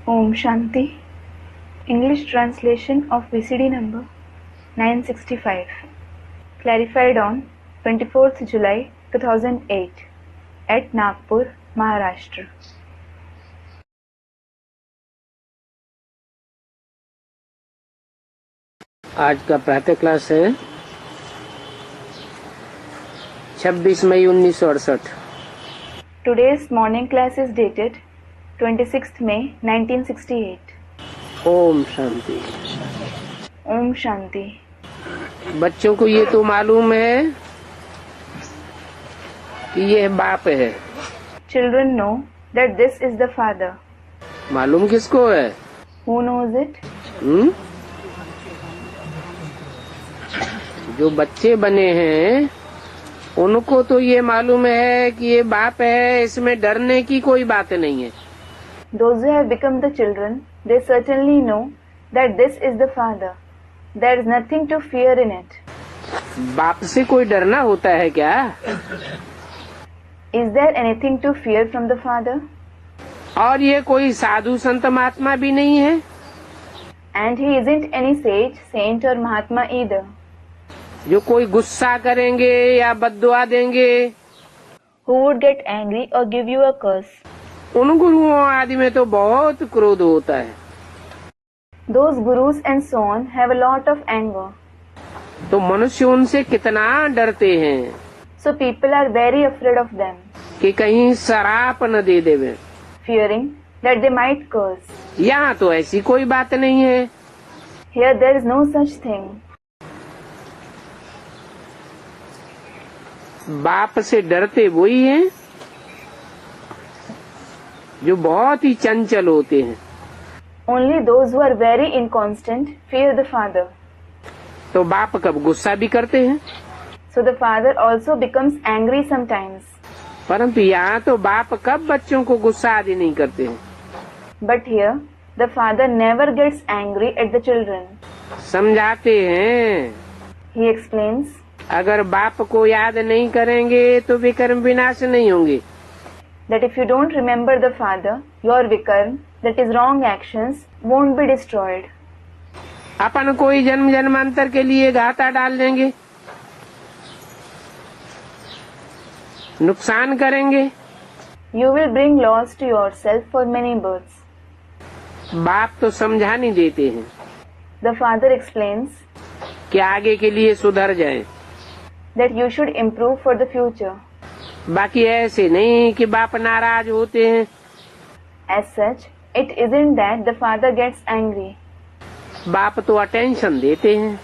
Om Shanti. English translation of VCD number 965. Clarified on 24th July 2008 at Nagpur, Maharashtra. आज का प्रातः class है 26 मई 1968। Today's morning class is dated 26th May 1968. Om Shanti. Om Shanti. बच्चों को ये तो मालूम है कि ये बाप है। Children know that this is the father. मालूम किसको है? Who knows it? जो बच्चे बने हैं उनको तो ये मालूम है कि ये बाप है, इसमें डरने की कोई बात नहीं है। Those who have become the children, they certainly know that this is the father. There is nothing to fear in it. बाप से कोई डरना होता है क्या? Is there anything to fear from the father? और ये कोई साधु संत महात्मा भी नहीं है। And he isn't any sage, saint or Mahatma either. जो कोई गुस्सा करेंगे या बद्दुआ देंगे। Who would get angry or give you a curse? उन गुरुओं आदि में तो बहुत क्रोध होता है। Those gurus and so on have a lot of anger. तो मनुष्य उनसे कितना डरते हैं So people are very afraid of them, कि कहीं शराप न दे देवे। fearing that they might curse. यहाँ तो ऐसी कोई बात नहीं है। Here there is no such thing. बाप से डरते वही हैं जो बहुत ही चंचल होते हैं। Only those who are very inconstant fear the father. तो बाप कब गुस्सा भी करते हैं। So the father also becomes angry sometimes. परंतु यहाँ तो बाप कब बच्चों को गुस्सा आदि नहीं करते हैं। But here, the father never gets angry at the children. समझाते हैं, He explains, अगर बाप को याद नहीं करेंगे तो विकर्म विनाश नहीं होंगे। that if you don't remember the father, your vikarm, that is wrong actions, won't be destroyed. अपन कोई जन्म जन्मांतर के लिए घाटा डाल देंगे, नुकसान करेंगे। You will bring loss to yourself for many births. बाप तो समझा नहीं देते हैं The father explains कि आगे के लिए सुधर जाएं। that you should improve for the future. बाकी ऐसे नहीं कि बाप नाराज होते हैं। As such, it isn't that the father gets angry. बाप तो अटेंशन देते हैं,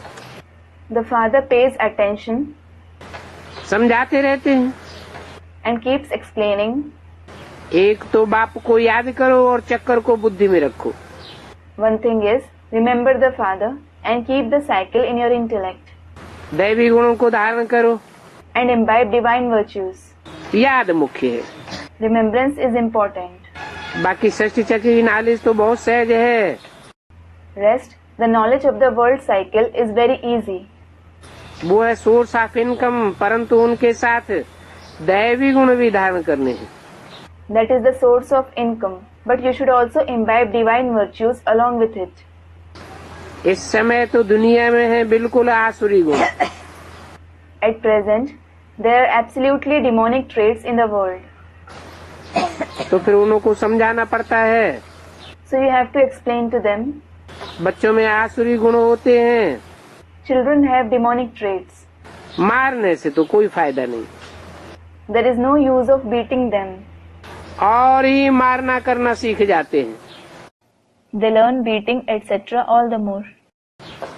The father pays attention समझाते रहते हैं। and keeps explaining. एक तो बाप को याद करो और चक्कर को बुद्धि में रखो। One thing is, remember the father and keep the cycle in your intellect दैवी गुणों को धारण करो, and imbibe divine virtues. याद मुख्य है। Remembrance is important. बाकी षष्ठी चक्र की नॉलेज तो बहुत सहज है। Rest, the knowledge of the world cycle is very easy. वो है सोर्स ऑफ इनकम, परंतु उनके साथ दैवी गुण भी धारण करने हैं। That is the source of income, but you should also imbibe divine virtues along with it. इस समय तो दुनिया में है बिल्कुल आसुरी गुण। At present, there are absolutely demonic traits in the world. तो फिर उनको समझाना पड़ता है। So you have to explain to them. बच्चों में आसुरी गुण होते हैं, Children have demonic traits. मारने से तो कोई फायदा नहीं, There is no use of beating them. और ही मारना करना सीख जाते हैं। They learn beating etc. all the more.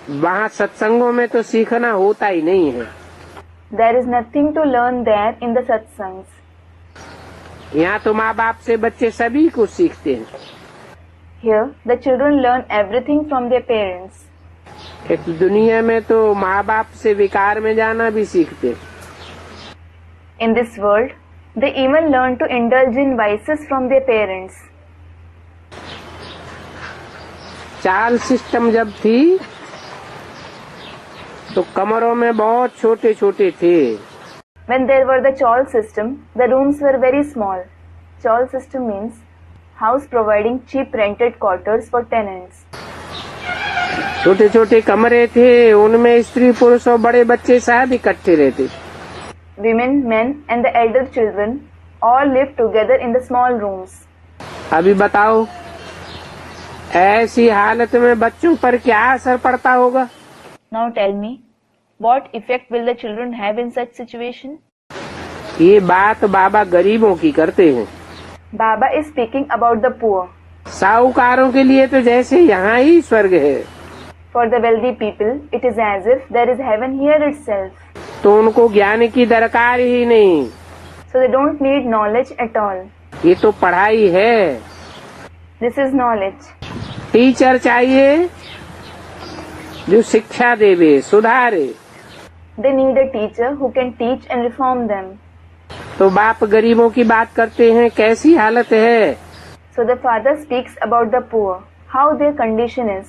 वहाँ सत्संगों में तो सीखना होता ही नहीं है। There is nothing to learn there in the satsangs. यहाँ तो माँ बाप से बच्चे सभी कुछ सीखते हैं। Here, the children learn everything from their parents. एक दुनिया में तो माँ बाप से विकार में जाना भी सीखते हैं। In this world, they even learn to indulge in vices from their parents. चाल सिस्टम जब थी तो कमरों में बहुत छोटे छोटे थे। When there were the chawl system, the rooms were very small. Chawl system means house providing cheap rented quarters for tenants. छोटे छोटे कमरे थे, उनमें स्त्री पुरुष और बड़े बच्चे सब इकट्ठे रहते। Women, men and the elder children all lived together in the small rooms. अभी बताओ, ऐसी हालत में बच्चों पर क्या असर पड़ता होगा? Now tell me, what effect will the children have in such situation? ये बात बाबा गरीबों की करते हैं। Baba is speaking about the poor. साहूकारों के लिए तो जैसे यहाँ ही स्वर्ग है, For the wealthy people, it is as if there is heaven here itself. तो उनको ज्ञान की दरकार ही नहीं। So they don't need knowledge at all. ये तो पढ़ाई है। This is knowledge. टीचर चाहिए जो शिक्षा देवे, सुधारे। They need a teacher who can teach and reform them. तो बाप गरीबों की बात करते हैं, कैसी हालत है? So the father speaks about the poor, how their condition is.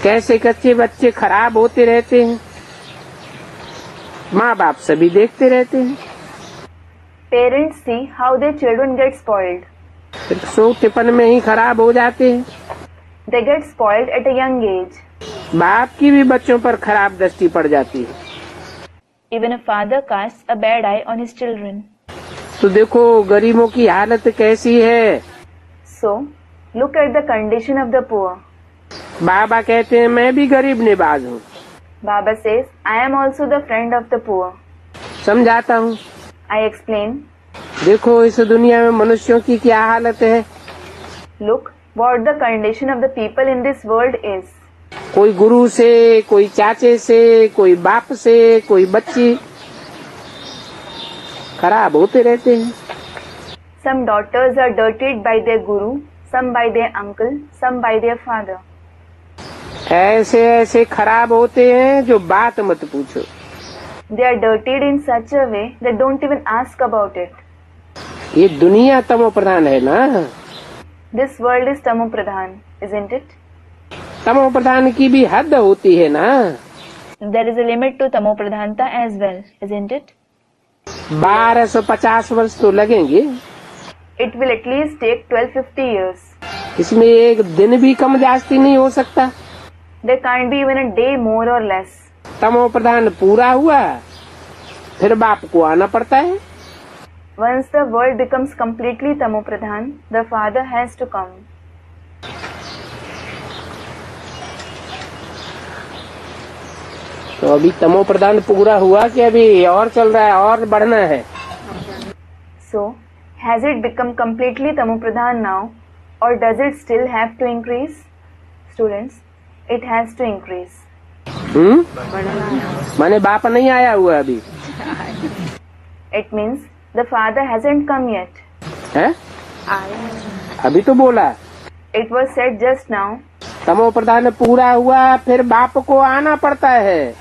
कैसे कच्चे बच्चे खराब होते रहते हैं, माँ बाप सभी देखते रहते हैं। Parents see how their children get spoiled. फिर छोटेपन में ही खराब हो जाते हैं। They get spoiled at a young age. बाप की भी बच्चों पर खराब दृष्टि पड़ जाती है। Even a father casts a bad eye on his children. तो देखो गरीबों की हालत कैसी है। So, look at the condition of the poor. बाबा कहते हैं मैं भी गरीब निवाज हूँ। Baba says, I am also the friend of the poor. समझाता हूँ। I explain, देखो इस दुनिया में मनुष्यों की क्या हालत है। look what the condition of the people in this world is. कोई गुरु से, कोई चाचे से, कोई बाप से, कोई बच्ची खराब होते रहते हैं। Some daughters are dirtied by their guru, some by their uncle, some by their father. ऐसे ऐसे खराब होते हैं जो बात मत पूछो। They are dirtied in such a way that don't even ask about it. ये दुनिया तमो प्रधान है ना। This world is Tamo Pradhan, isn't it? तमो प्रधान की भी हद होती है ना। There is a limit to Tamo Pradhanta as well, isn't it? 1250 वर्ष तो लगेंगे। It will at least take 1250 years. इसमें एक दिन भी कम जास्ती नहीं हो सकता। There can't be even a day more or less. तमो प्रधान पूरा हुआ, फिर बाप को आना पड़ता है। Once the world becomes completely Tamo Pradhan, the father has to come. तो अभी तमो प्रधान पूरा हुआ कि अभी और चल रहा है, और बढ़ना है? So, has it become completely Tamo Pradhan now, or does it still have to increase? Students, it has to increase. माने बाप नहीं आया हुआ अभी। It means the father hasn't come yet. है? अभी तो बोला। It was said just now. तमो प्रधान पूरा हुआ, फिर बाप को आना पड़ता है।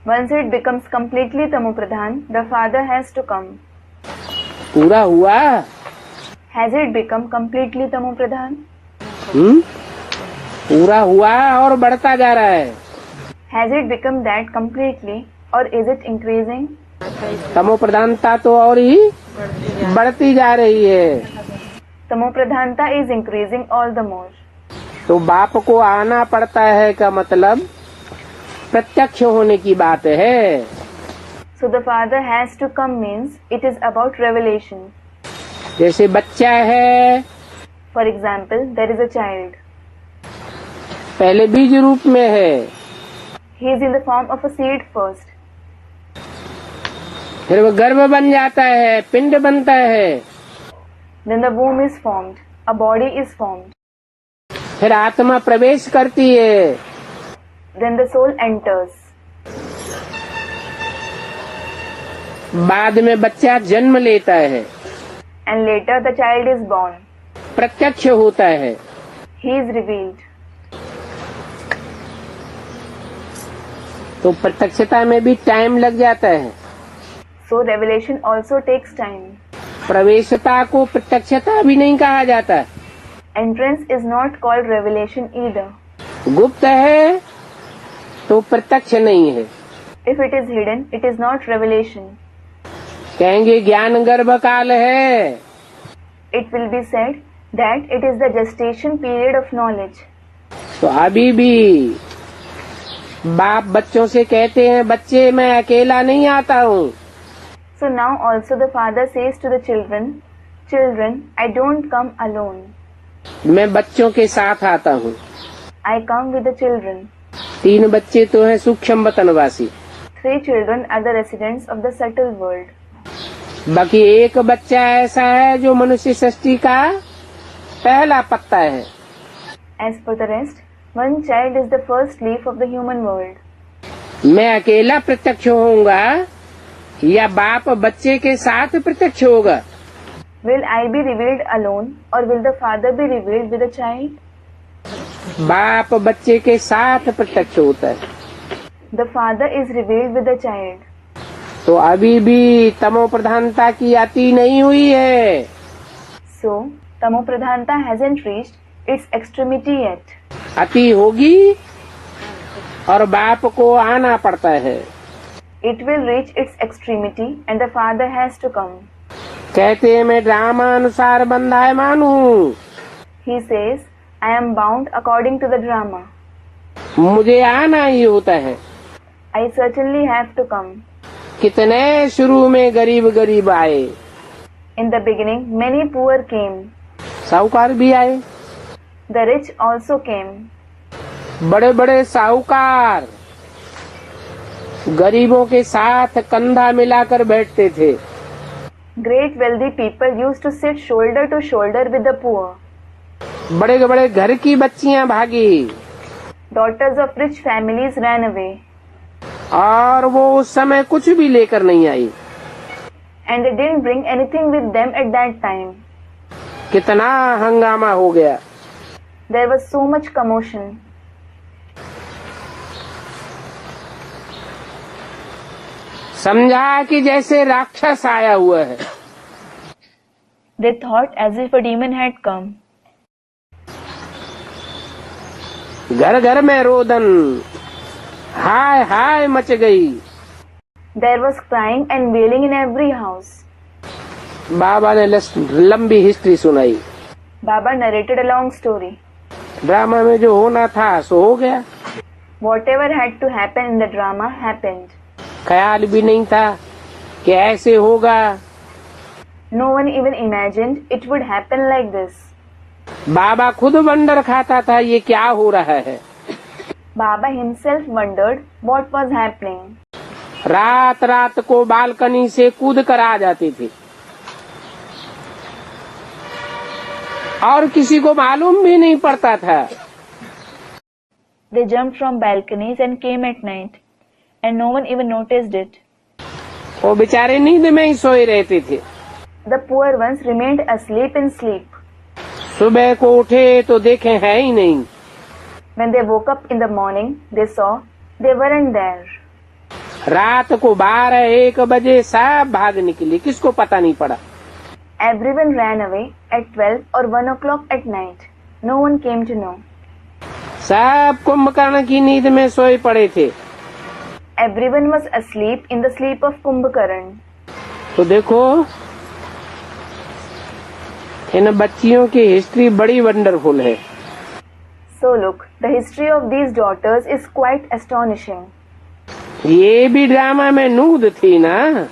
Once it becomes completely Tamo Pradhan, the father has to come. पूरा हुआ? Has it become completely Tamo Pradhan? पूरा हुआ और बढ़ता जा रहा है। Has it become that completely, or is it increasing? तमो प्रधानता तो और ही बढ़ती जा रही है। Tamo Pradhanta is increasing all the more. तो बाप को आना पड़ता है का मतलब प्रत्यक्ष होने की बात है। So the father has to come means it is about revelation. जैसे बच्चा है, For example, there is a child. पहले बीज रूप में है, He is in the form of a seed first. फिर वो गर्भ बन जाता है, पिंड बनता है, Then the womb is formed. A body is formed. फिर आत्मा प्रवेश करती है, Then the soul enters. बाद में बच्चा जन्म लेता है, And later the child is born. प्रत्यक्ष होता है। He is revealed. तो प्रत्यक्षता में भी टाइम लग जाता है। So revelation also takes time. प्रवेशता को प्रत्यक्षता भी नहीं कहा जाता। Entrance is not called revelation either. गुप्त है तो प्रत्यक्ष नहीं है। If it is hidden, it is not revelation. कहेंगे ज्ञान गर्भ काल है, It will be said that it is the gestation period of knowledge. तो अभी भी बाप बच्चों से कहते हैं, बच्चे मैं अकेला नहीं आता हूँ. So now also the father says to the children, children, I don't come alone. मैं बच्चों के साथ आता हूँ. I come with the children. 3 बच्चे तो हैं सूक्ष्म वतनवासी. 3 children are the residents of the subtle world. बाकी एक बच्चा ऐसा है जो मनुष्य सृष्टि का पहला पत्ता है. As for the rest, one child is the first leaf of the human world. मैं अकेला प्रत्यक्ष होऊंगा या बाप बच्चे के साथ प्रत्यक्ष होगा? Will I be revealed alone or will the father be revealed with a child? बाप बच्चे के साथ प्रत्यक्ष होता है. The father is revealed with the child. तो अभी भी तमो प्रधानता की अति नहीं हुई है. So, तमो प्रधानता hasn't reached its extremity yet. अति होगी और बाप को आना पड़ता है. It will reach its extremity and the father has to come. कहते हैं मैं ड्रामा अनुसार बंधायमान हूँ. He says, I am bound according to the drama. मुझे आना ही होता है. I certainly have to come. कितने शुरू में गरीब गरीब आए. In the beginning, many poor came. साहूकार भी आए. The rich also came. बड़े बड़े साहूकार गरीबों के साथ कंधा मिलाकर बैठते थे. Great wealthy people used to sit shoulder to shoulder with the poor. बड़े बड़े घर की बच्चियां भागी. Daughters of rich families ran away. और वो उस समय कुछ भी लेकर नहीं आई. And they didn't bring anything with them at that time. कितना हंगामा हो गया. There was so much commotion. समझा कि जैसे राक्षस आया हुआ है. They thought as if a demon had come. घर घर में रोदन हाय हाय मच गई. There was crying and wailing in every house. बाबा ने लंबी हिस्ट्री सुनाई. Baba narrated a long story. Drama में जो होना था सो हो गया. Whatever had to happen in the drama happened. ख्याल भी नहीं था कि ऐसे होगा. No one even imagined it would happen like this. बाबा खुद वंडर खाता था ये क्या हो रहा है. Baba himself wondered what was happening. रात रात को बालकनी से कूद कर आ जाते थे और किसी को मालूम भी नहीं पड़ता था. They jumped from balconies and came at night, and no one even noticed it. वो बेचारे नींद में ही सोए रहते थे. The poor ones remained asleep in sleep. सुबह को उठे तो देखे है ही नहीं. When they woke up in the morning, they saw they weren't there. रात को 12-1 बजे सब भाग निकले. किसको पता नहीं पड़ा. Everyone ran away at 12 or 1 o'clock at night. No one came to know. सब कुंभकर्ण की नींद में सोए पड़े थे. Everyone was asleep in the sleep of Kumbhakarna. तो देखो इन बच्चियों की हिस्ट्री बड़ी वंडरफुल है. So look, the history of these daughters is quite astonishing. ये भी ड्रामा में नूद थी ना.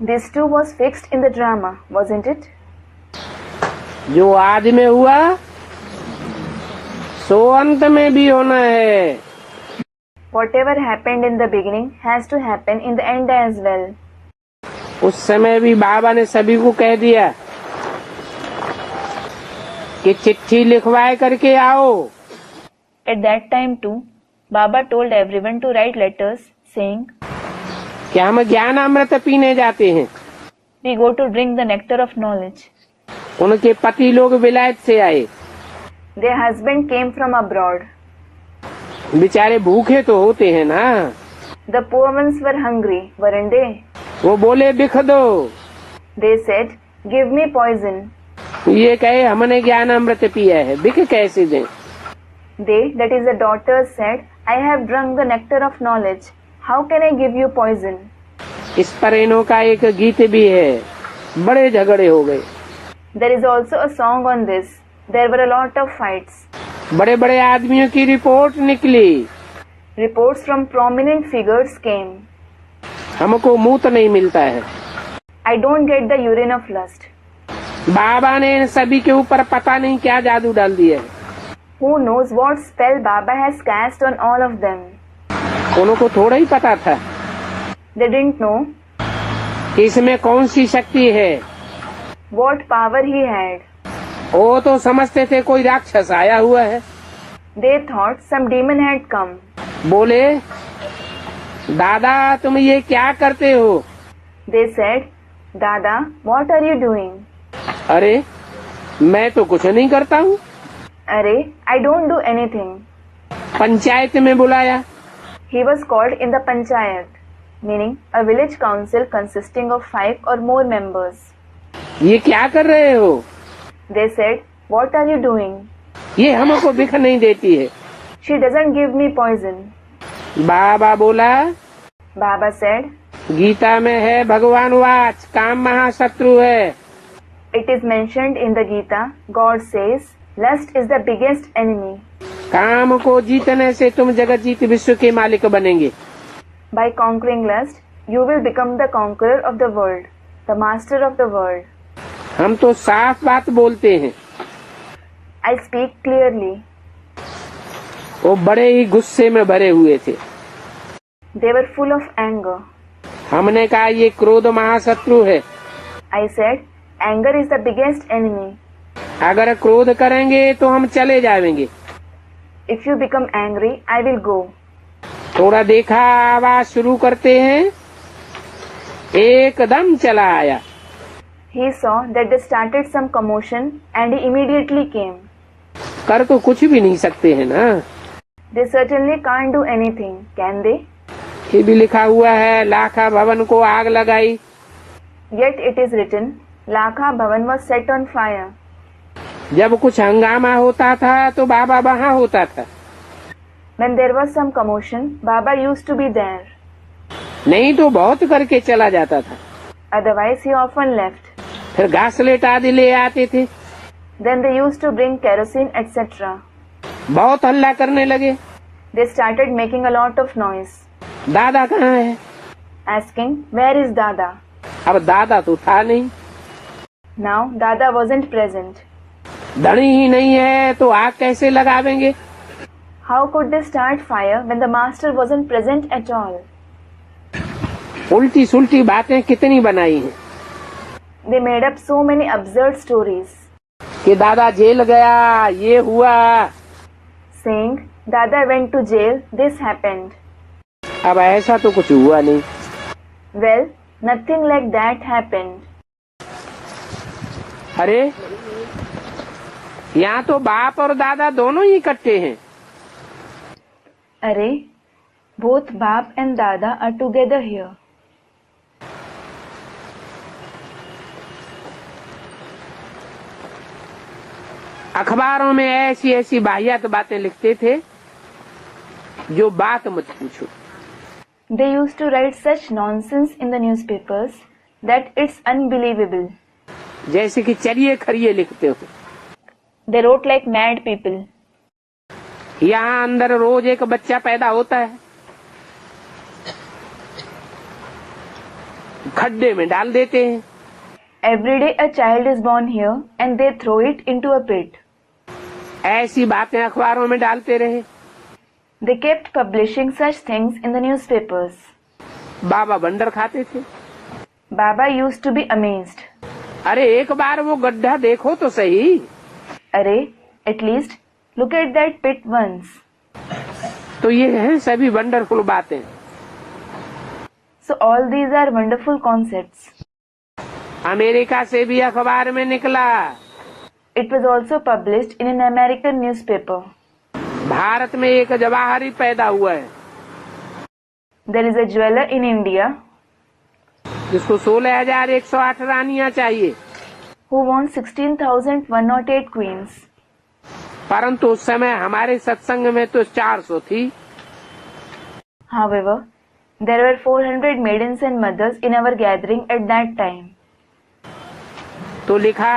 This too was fixed in the drama, wasn't it? जो आदि में हुआ सो अंत में भी होना है. Whatever happened in the beginning has to happen in the end as well. उस समय भी बाबा ने सभी को कह दिया कि चिट्ठी लिखवाए करके आओ. At that time too, Baba told everyone to write letters saying, कि हम ज्ञान अमृत पीने जाते हैं. we go to drink the nectar of knowledge. उनके पति लोग विलायत से आए. Their husband came from abroad. बेचारे भूखे तो होते हैं ना. The poor ones were hungry, weren't they? वो बोले बिख दो. They said, give me poison. ये कहे हमने ज्ञान अमृत पिया है, बिख कैसे दें. They, that is the daughters, said, I have drunk the nectar of knowledge. How can I give you poison? इस पर इन्हों का एक गीत भी है. बड़े झगड़े हो गए. There is also a song on this. There were a lot of fights. बड़े बड़े आदमियों की रिपोर्ट निकली। Reports from prominent figures came. हमको मूत्र नहीं मिलता है। I don't get the urine of lust. बाबा ने इन सभी के ऊपर पता नहीं क्या जादू डाल दिया है। Who knows what spell Baba has cast on all of them? उनको थोड़ा ही पता था They didn't know कि इसमें कौन सी शक्ति है। what power he had. वो तो समझते थे कोई राक्षस आया हुआ है। They thought some demon had come. बोले, दादा तुम ये क्या करते हो? They said, Dada, what are you doing? अरे मैं तो कुछ नहीं करता हूँ। अरे, I don't do anything. Panchayat में बुलाया। He was called in the panchayat, meaning a village council consisting of 5 or more members. ये क्या कर रहे हो? They said, what are you doing? ये हमको बिख नहीं देती है। She doesn't give me poison. बाबा बोला, Baba said, गीता में है भगवान वाच, काम महाशत्रु है। it is mentioned in the Gita, God says, lust is the biggest enemy. काम को जीतने से तुम जगत जीत विश्व के मालिक बनेंगे। By conquering lust, you will become the conqueror of the world, the master of the world. हम तो साफ बात बोलते हैं। I speak clearly. वो बड़े ही गुस्से में भरे हुए थे। They were full of anger. हमने कहा ये क्रोध महाशत्रु है। I said, anger is the biggest enemy. अगर क्रोध करेंगे तो हम चले जाएंगे। If you become angry, I will go. थोड़ा देखा, आवाज शुरू करते हैं, एकदम चला आया। He saw that they started some commotion and he immediately came. कर तो कुछ भी नहीं सकते हैं ना। They certainly can't do anything, can they? ये भी लिखा हुआ है, लाखा भवन को आग लगाई। Yet it is written, Lakha Bhavan was set on fire. जब कुछ हंगामा होता था तो बाबा वहाँ होता था। When there was some commotion, Baba used to be there. नहीं तो बहुत करके चला जाता था। Otherwise, he often left. फिर घासलेट आदि ले आते थे। Then they used to bring kerosene, etc. बहुत हल्ला करने लगे। They started making a lot of noise, दादा कहाँ है? asking, where is Dada? अब दादा तो था नहीं। Now, Dada wasn't present. धनी ही नहीं है तो आग कैसे लगावेंगे? How could they start fire when the master wasn't present at all? उल्टी सुल्टी बातें कितनी बनाई हैं They made up so many absurd stories, कि दादा जेल गया, ये हुआ। saying, Dada went to jail, this happened. अब ऐसा तो कुछ हुआ नहीं। Well, nothing like that happened. अरे यहाँ तो बाप और दादा दोनों ही इकट्ठे हैं। Arey, both Bap and Dada are together here. अखबारों में ऐसी ऐसी वाहियात बातें लिखते थे जो बात मत पूछो। They used to write such nonsense in the newspapers that it's unbelievable. जैसे कि चलिए खरिए लिखते हो। They wrote like mad people. यहाँ अंदर रोज एक बच्चा पैदा होता है, खड्डे में डाल देते हैं। Every day a child is born here and they throw it into a pit. ऐसी बातें अखबारों में डालते रहे। They kept publishing such things in the newspapers. बाबा बंदर खाते थे। Baba used to be amazed. अरे एक बार वो गड्ढा देखो तो सही। Arey, at least look at that pit once. तो ये हैं सभी वंडरफुल बातें। So all these are wonderful concepts. America से भी अखबार में निकला। It was also published in an American newspaper. Bharat में एक जवाहरी पैदा हुआ है There is a jeweler in India जिसको 16,108 रानियां चाहिए, who wants 16,108 queens. परंतु उस समय हमारे सत्संग में तो 400 थी। However, there were 400 maidens and mothers in our gathering at that time. तो लिखा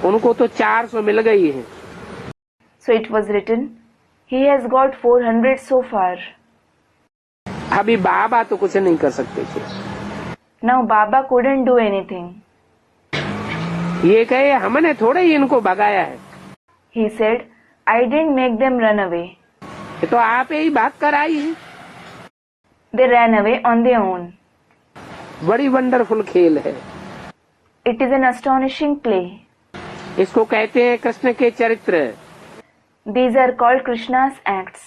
उनको तो 400 मिल गई है। So it was written, he has got 400 so far. अभी बाबा तो कुछ नहीं कर सकते थे। Now Baba couldn't do anything. ये कहे हमने थोड़े ही इनको भगाया है, He said, I didn't make them run away. ये तो आप ही भाग कर आई है। They ran away on their own. बड़ी वंडरफुल खेल है। It is an astonishing play. इसको कहते हैं कृष्ण के चरित्र। These are called Krishna's acts.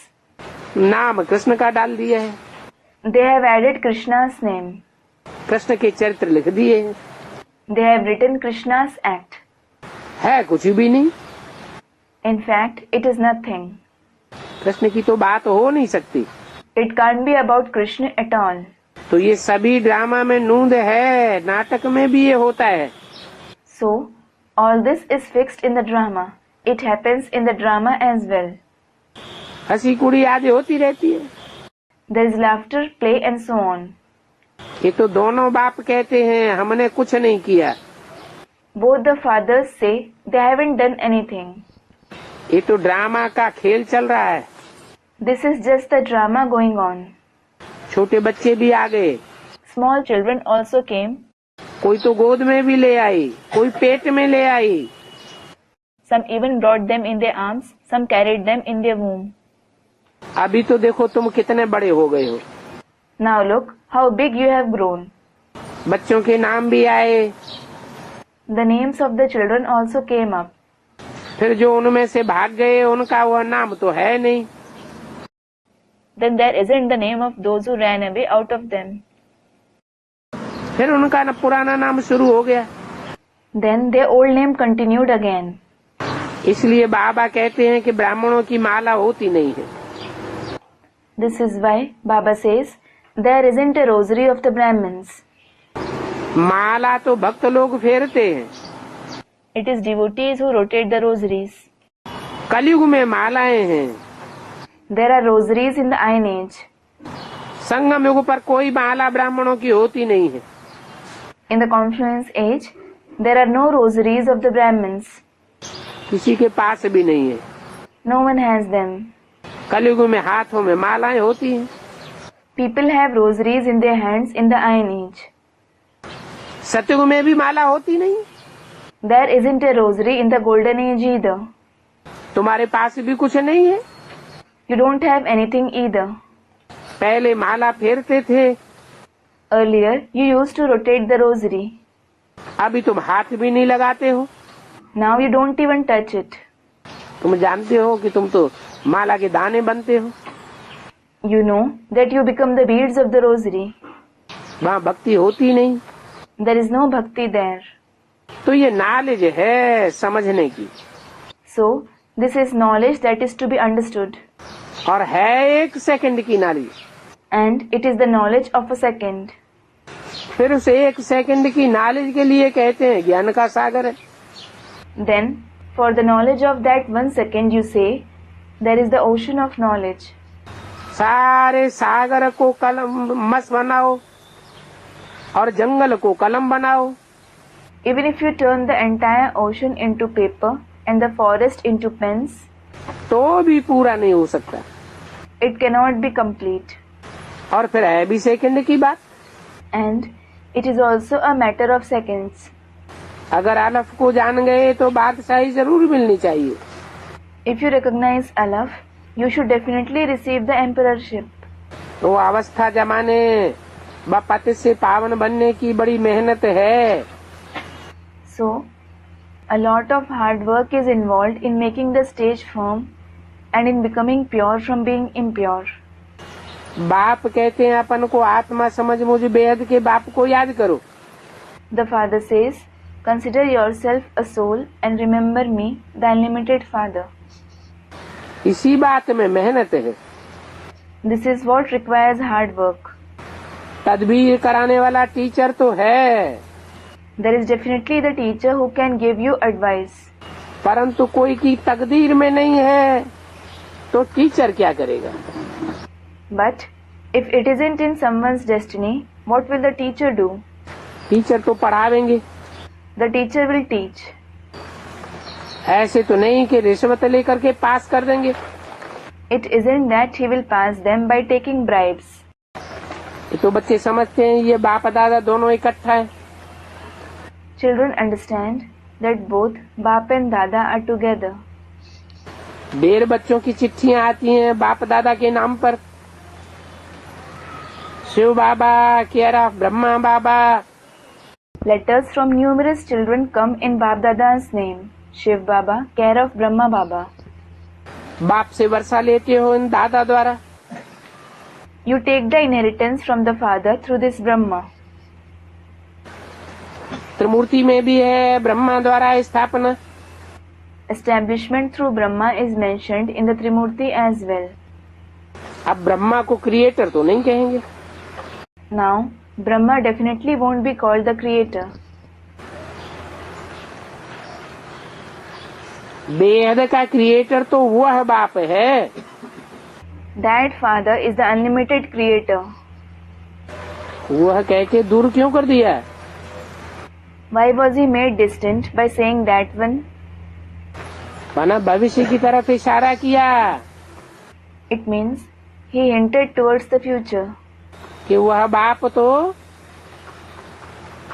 नाम कृष्ण का डाल दिया है, They have added Krishna's name. Krishna के चरित्र लिख दिए हैं। They have written Krishna's act. है कुछ भी नहीं। In fact, it is nothing. Krishna की तो बात हो नहीं सकती। It can't be about Krishna at all. तो ये सभी ड्रामा में नूंद है, नाटक में भी ये होता है। So, all this is fixed in the drama. It happens in the drama as well. हंसी कुड़ी आदि होती रहती है। There is laughter, play and so on. ये तो दोनों बाप कहते हैं हमने कुछ नहीं किया। Both the fathers say they haven't done anything. ये तो ड्रामा का खेल चल रहा है। This is just the drama going on. छोटे बच्चे भी आ गए, Small children also came. कोई तो गोद में भी ले आई, कोई पेट में ले आई। Some even brought them in their arms, some carried them in their womb. अभी तो देखो तुम कितने बड़े हो गए हो। Now look how big you have grown. बच्चों के नाम भी आए। The names of the children also came up. फिर जो उनमें से भाग गए उनका वह नाम तो है नहीं। Then there isn't the name of those who ran away out of them. फिर उनका पुराना नाम शुरू हो गया। Then their old name continued again. इसलिए बाबा कहते हैं कि ब्राह्मणों की माला होती नहीं है। This is why Baba says there isn't a rosary of the Brahmins. माला तो भक्त लोग फेरते हैं। It is devotees who rotate the rosaries. कलयुग में मालाएं हैं। There are rosaries in the Iron Age. संगम युग पर कोई माला ब्राह्मणों की होती नहीं है। In the Confluence Age, there are no rosaries of the Brahmins. किसी के पास भी नहीं है। No one has them. कलयुग में हाथों में मालाएं होती हैं। People have rosaries in their hands in the Iron Age. सतयुग में भी माला होती नहीं। There isn't a rosary in the Golden Age either. तुम्हारे पास भी कुछ नहीं है। You don't have anything either. पहले माला फेरते थे, Earlier, you used to rotate the rosary. अभी तुम हाथ भी नहीं लगाते हो। Now you don't even touch it. तुम जानते हो कि तुम तो माला के दाने बनते हो। You know that you become the beads of the rosary. वहाँ भक्ति होती नहीं। There is no bhakti there. तो ये नॉलेज है समझने की। So, this is knowledge that is to be understood. और है 1 सेकंड की knowledge. And it is the knowledge of a second. फिर उस 1 सेकंड की नॉलेज के लिए कहते हैं ज्ञान का सागर है। Then, for the knowledge of that 1 second you say, there is the ocean of knowledge. सारे सागर को कलम मस बनाओ और जंगल को कलम बनाओ। Even if you turn the entire ocean into paper and the forest into pens, तो भी पूरा नहीं हो सकता। it cannot be complete. और फिर है भी सेकंड की बात। And it is also a matter of seconds. अगर अलफ को जान गए तो बादशाही जरूर मिलनी चाहिए। If you recognize Alaf, you should definitely receive the emperorship. तो अवस्था जमाने व पति से पावन बनने की बड़ी मेहनत है। So, a lot of hard work is involved in making the stage firm and in becoming pure from being impure. बाप कहते हैं अपन को आत्मा समझ मुझे बेहद के बाप को याद करो। The father says, consider yourself a soul and remember me, the unlimited father. इसी बात में मेहनत है। This is what requires hard work. तदबीर कराने वाला टीचर तो है, There is definitely the teacher who can give you advice. परंतु कोई की तकदीर में नहीं है तो टीचर क्या करेगा। But if it isn't in someone's destiny, what will the teacher do? Teacher तो पढ़ावेंगे। The teacher will teach. ऐसे तो नहीं कि रिश्वत लेकर के पास कर देंगे। It isn't that he will pass them by taking bribes. ये तो बच्चे समझते हैं ये बाप दादा दोनों इकट्ठा है। Children understand that both Bap and Dada are together. ढेर बच्चों की चिट्ठियां आती हैं बाप दादा के नाम पर। Shiv Baba, care of Brahma Baba. Letters from numerous children come in Bap Dada's name. Shiv Baba, care of Brahma Baba. बाप से वर्षा लेते हो इन दादा द्वारा। You take the inheritance from the father through this Brahma. त्रिमूर्ति में भी है ब्रह्मा द्वारा स्थापना। Establishment through Brahma is mentioned in the Trimurti as well. अब ब्रह्मा को क्रिएटर तो नहीं कहेंगे। Now, Brahma definitely won't be called the creator. बेहद का क्रिएटर तो वह बाप है। That father is the unlimited creator. वह कह के दूर क्यों कर दिया? Why was he made distant by saying that one? माना भविष्य की तरफ इशारा किया It means he hinted towards the future. कि वह बाप तो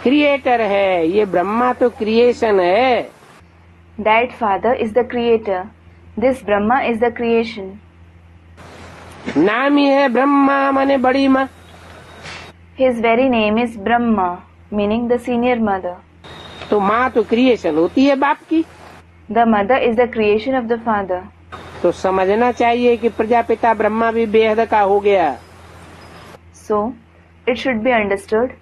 क्रिएटर है, ये ब्रह्मा तो क्रिएशन है। That father is the creator. This Brahma is the creation. नाम ही है ब्रह्मा माने बड़ी माँ। His very name is Brahma, meaning the senior mother. तो माँ तो क्रिएशन होती है बाप की। The mother is the creation of the father. तो समझना चाहिए कि प्रजापिता ब्रह्मा भी बेहद का हो गया। So, it should be understood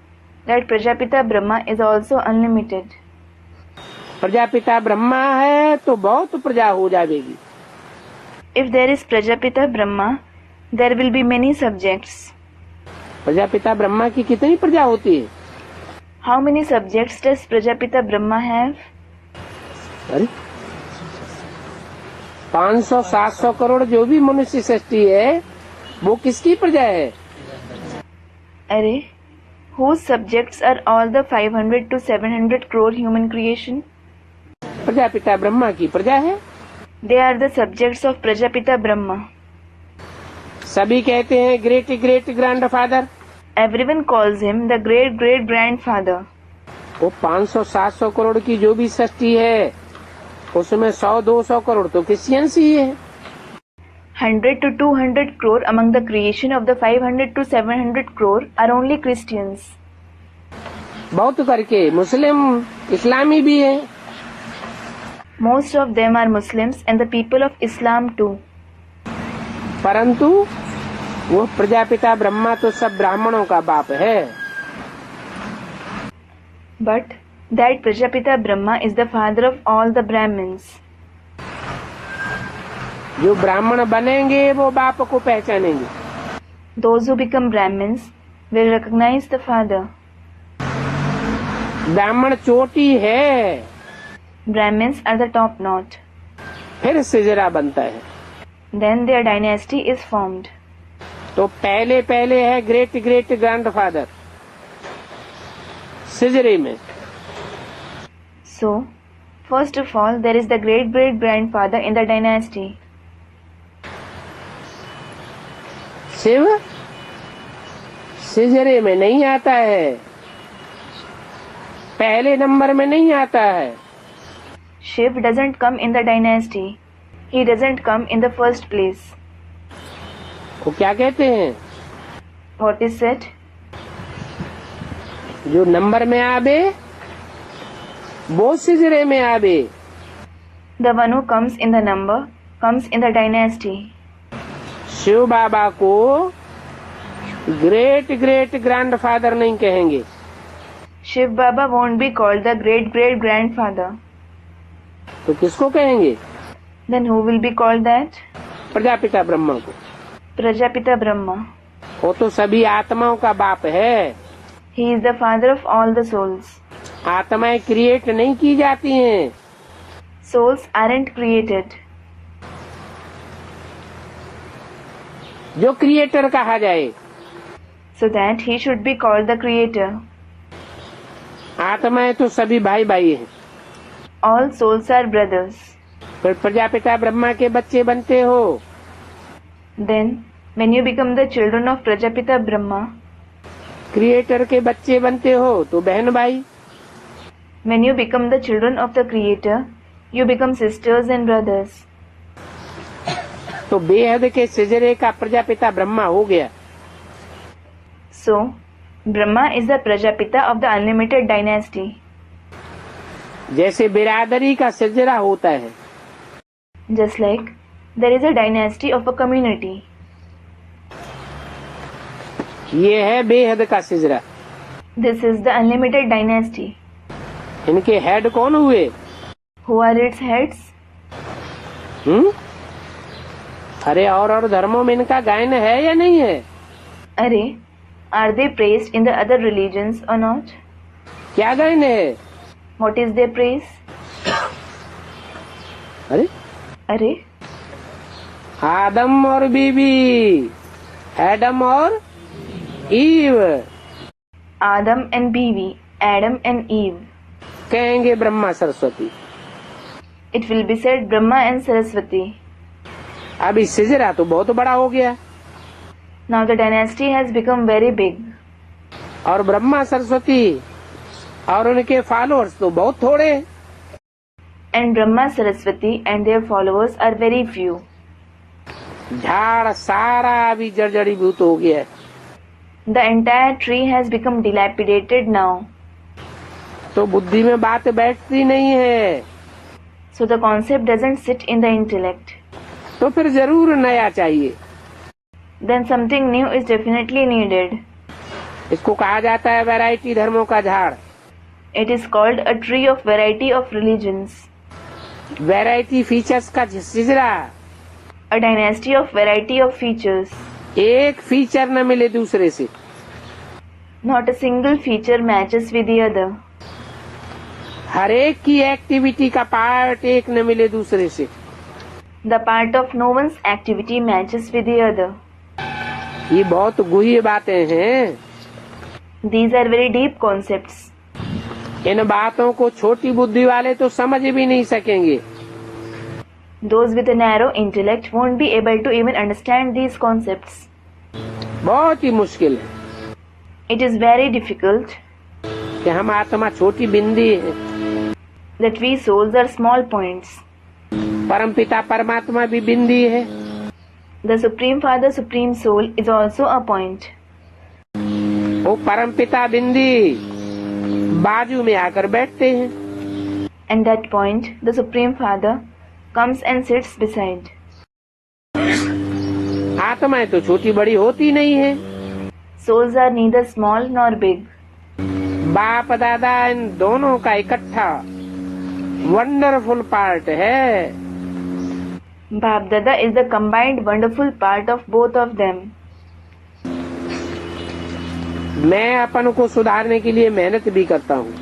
that Prajapita Brahma is also unlimited. Prajapita Brahma है तो बहुत प्रजा हो जाएगी। If there is Prajapita Brahma, there will be many subjects. Prajapita Brahma की कितनी प्रजा होती है? How many subjects does Prajapita Brahma have? अरे 500-700 करोड़ जो भी मनुष्य सृष्टि है वो किसकी प्रजा है? अरे, whose subjects are all the 500 to 700 crore human creation? Prajapita Brahma की प्रजा है। They are the subjects of Prajapita Brahma. सभी कहते हैं great great grandfather. Everyone calls him the great great grandfather. वो 500-700 करोड़ की जो भी सृष्टि है उसमें 100-200 करोड़ तो क्रिश्चियंस ही है। 100 to 200 crore among the creation of the 500 to 700 crore are only Christians. बहुत करके मुस्लिम इस्लामी भी है। Most of them are Muslims and the people of Islam too. परंतु वो प्रजापिता ब्रह्मा तो सब ब्राह्मणों का बाप है। But that Prajapita Brahma is the father of all the Brahmins. जो ब्राह्मण बनेंगे वो बाप को पहचानेंगे। Those who become Brahmins will recognize the father. ब्राह्मण चोटी है। Brahmins are the top knot. फिर सिजरा बनता है। Then their dynasty is formed. तो पहले पहले है ग्रेट ग्रेट ग्रैंडफादर सिजरे में। So, first of all, there is the great great grandfather in the dynasty. Shiv सिजरे में नहीं आता है, पहले नंबर में नहीं आता है। Shiv doesn't come in the dynasty. He doesn't come in the first place. वो क्या कहते हैं? What is said? जो नंबर में आवे वो सिजरे में आवे। The one who comes in the number comes in the dynasty. Shiv बाबा को ग्रेट ग्रेट ग्रैंडफादर नहीं कहेंगे। Shiv Baba won't be called the great great grandfather. तो किसको कहेंगे? Then who will be called that? Prajapita Brahma को। Prajapita Brahma. वो तो सभी आत्माओं का बाप है। He is the father of all the souls. आत्माएं क्रिएट नहीं की जाती हैं। Souls aren't created. जो क्रिएटर कहा जाए। So that he should be called the creator. आत्माएं तो सभी भाई भाई हैं। All souls are brothers. फिर प्रजापिता ब्रह्मा के बच्चे बनते हो। Then, when you become the children of Prajapita Brahma, creator के बच्चे बनते हो तो बहन भाई। when you become the children of the Creator, you become sisters and brothers. तो बेहद के सिजरे का प्रजापिता ब्रह्मा हो गया। So, Brahma is the Prajapita of the unlimited dynasty. जैसे बिरादरी का सिजरा होता है, Just like there is a dynasty of a community. ये है बेहद का सिजरा। This is the unlimited dynasty. इनके हेड कौन हुए? Who are its heads? अरे और धर्मों में इनका गायन है या नहीं है? Array, are they praised in the other religions or not? क्या गायन है? What is their praise? अरे आदम और बीवी, एडम और ewe. Adam and Bivi, Adam and Eve. कहेंगे Brahma Saraswati. It will be said Brahma and Saraswati. अभी सिजरा तो बहुत बड़ा हो गया Now the dynasty has become very big. और ब्रह्मा सरस्वती और उनके फॉलोअर्स तो बहुत थोड़े। And Brahma, Saraswati and their followers are very few. झाड़ सारा अभी जर्जरीभूत हो गया है। The entire tree has become dilapidated now. तो बुद्धि में बात बैठती नहीं है, So the concept doesn't sit in the intellect. तो फिर जरूर नया चाहिए। Then something new is definitely needed. इसको कहा जाता है वैरायटी धर्मों का झाड़। It is called a tree of variety of religions. Variety features का सिजरा। A dynasty of variety of features. एक फीचर न मिले दूसरे से। Not a single feature matches with the other. हर एक की एक्टिविटी का पार्ट एक न मिले दूसरे से। The part of no one's activity matches with the other. ये बहुत गुह्य बातें हैं। These are very deep concepts. इन बातों को छोटी बुद्धि वाले तो समझ भी नहीं सकेंगे। Those with a narrow intellect won't be able to even understand these concepts. बहुत ही मुश्किल है It is very difficult कि हम आत्मा छोटी बिंदी है, that we souls are small points. परमपिता परमात्मा भी बिंदी है। The Supreme Father, Supreme Soul is also a point. वो परमपिता बिंदी बाजू में आकर बैठते हैं। And that point, the Supreme Father comes and sits beside. आत्माएं तो छोटी बड़ी होती नहीं है। Souls are neither small nor big. बाप दादा इन दोनों का इकट्ठा वंडरफुल पार्ट है। Bap Dada is the combined wonderful part of both of them. मैं अपन को सुधारने के लिए मेहनत भी करता हूँ।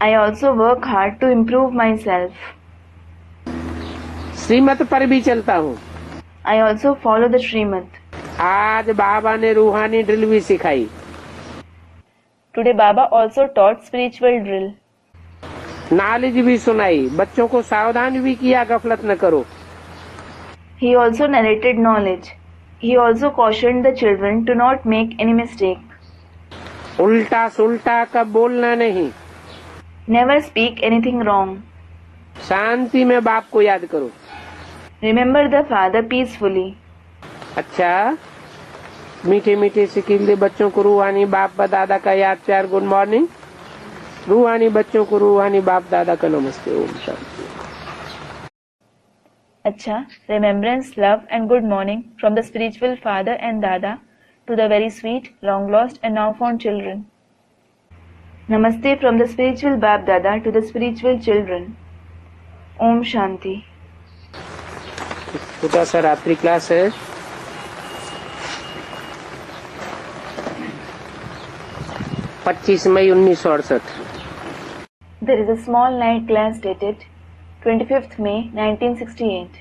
I also work hard to improve myself. श्रीमत पर भी चलता हूँ। I also follow the Srimad. आज बाबा ने रूहानी ड्रिल भी सिखाई। Today Baba also taught spiritual drill. Knowledge भी सुनाई, बच्चों को सावधान भी किया गफलत न करो। He also narrated knowledge. He also cautioned the children to not make any mistake. उल्टा सुल्टा कब बोलना नहीं। Never speak anything wrong. शांति में बाप को याद करो। Remember the Father peacefully. अच्छा, मीठे मीठे सिकील दे बच्चों को रूहानी बाप दादा का याद प्यार गुड मॉर्निंग। रूहानी बच्चों को रूहानी बाप दादा का नमस्ते। Om Shanti. Acha, remembrance, love and good morning from the spiritual father and dada to the very sweet, long lost and now found children. Namaste from the spiritual Bap Dada to the spiritual children. Om Shanti. छोटा सा रात्रि class है। मई 1968। There is a small night class dated 25th May 1968.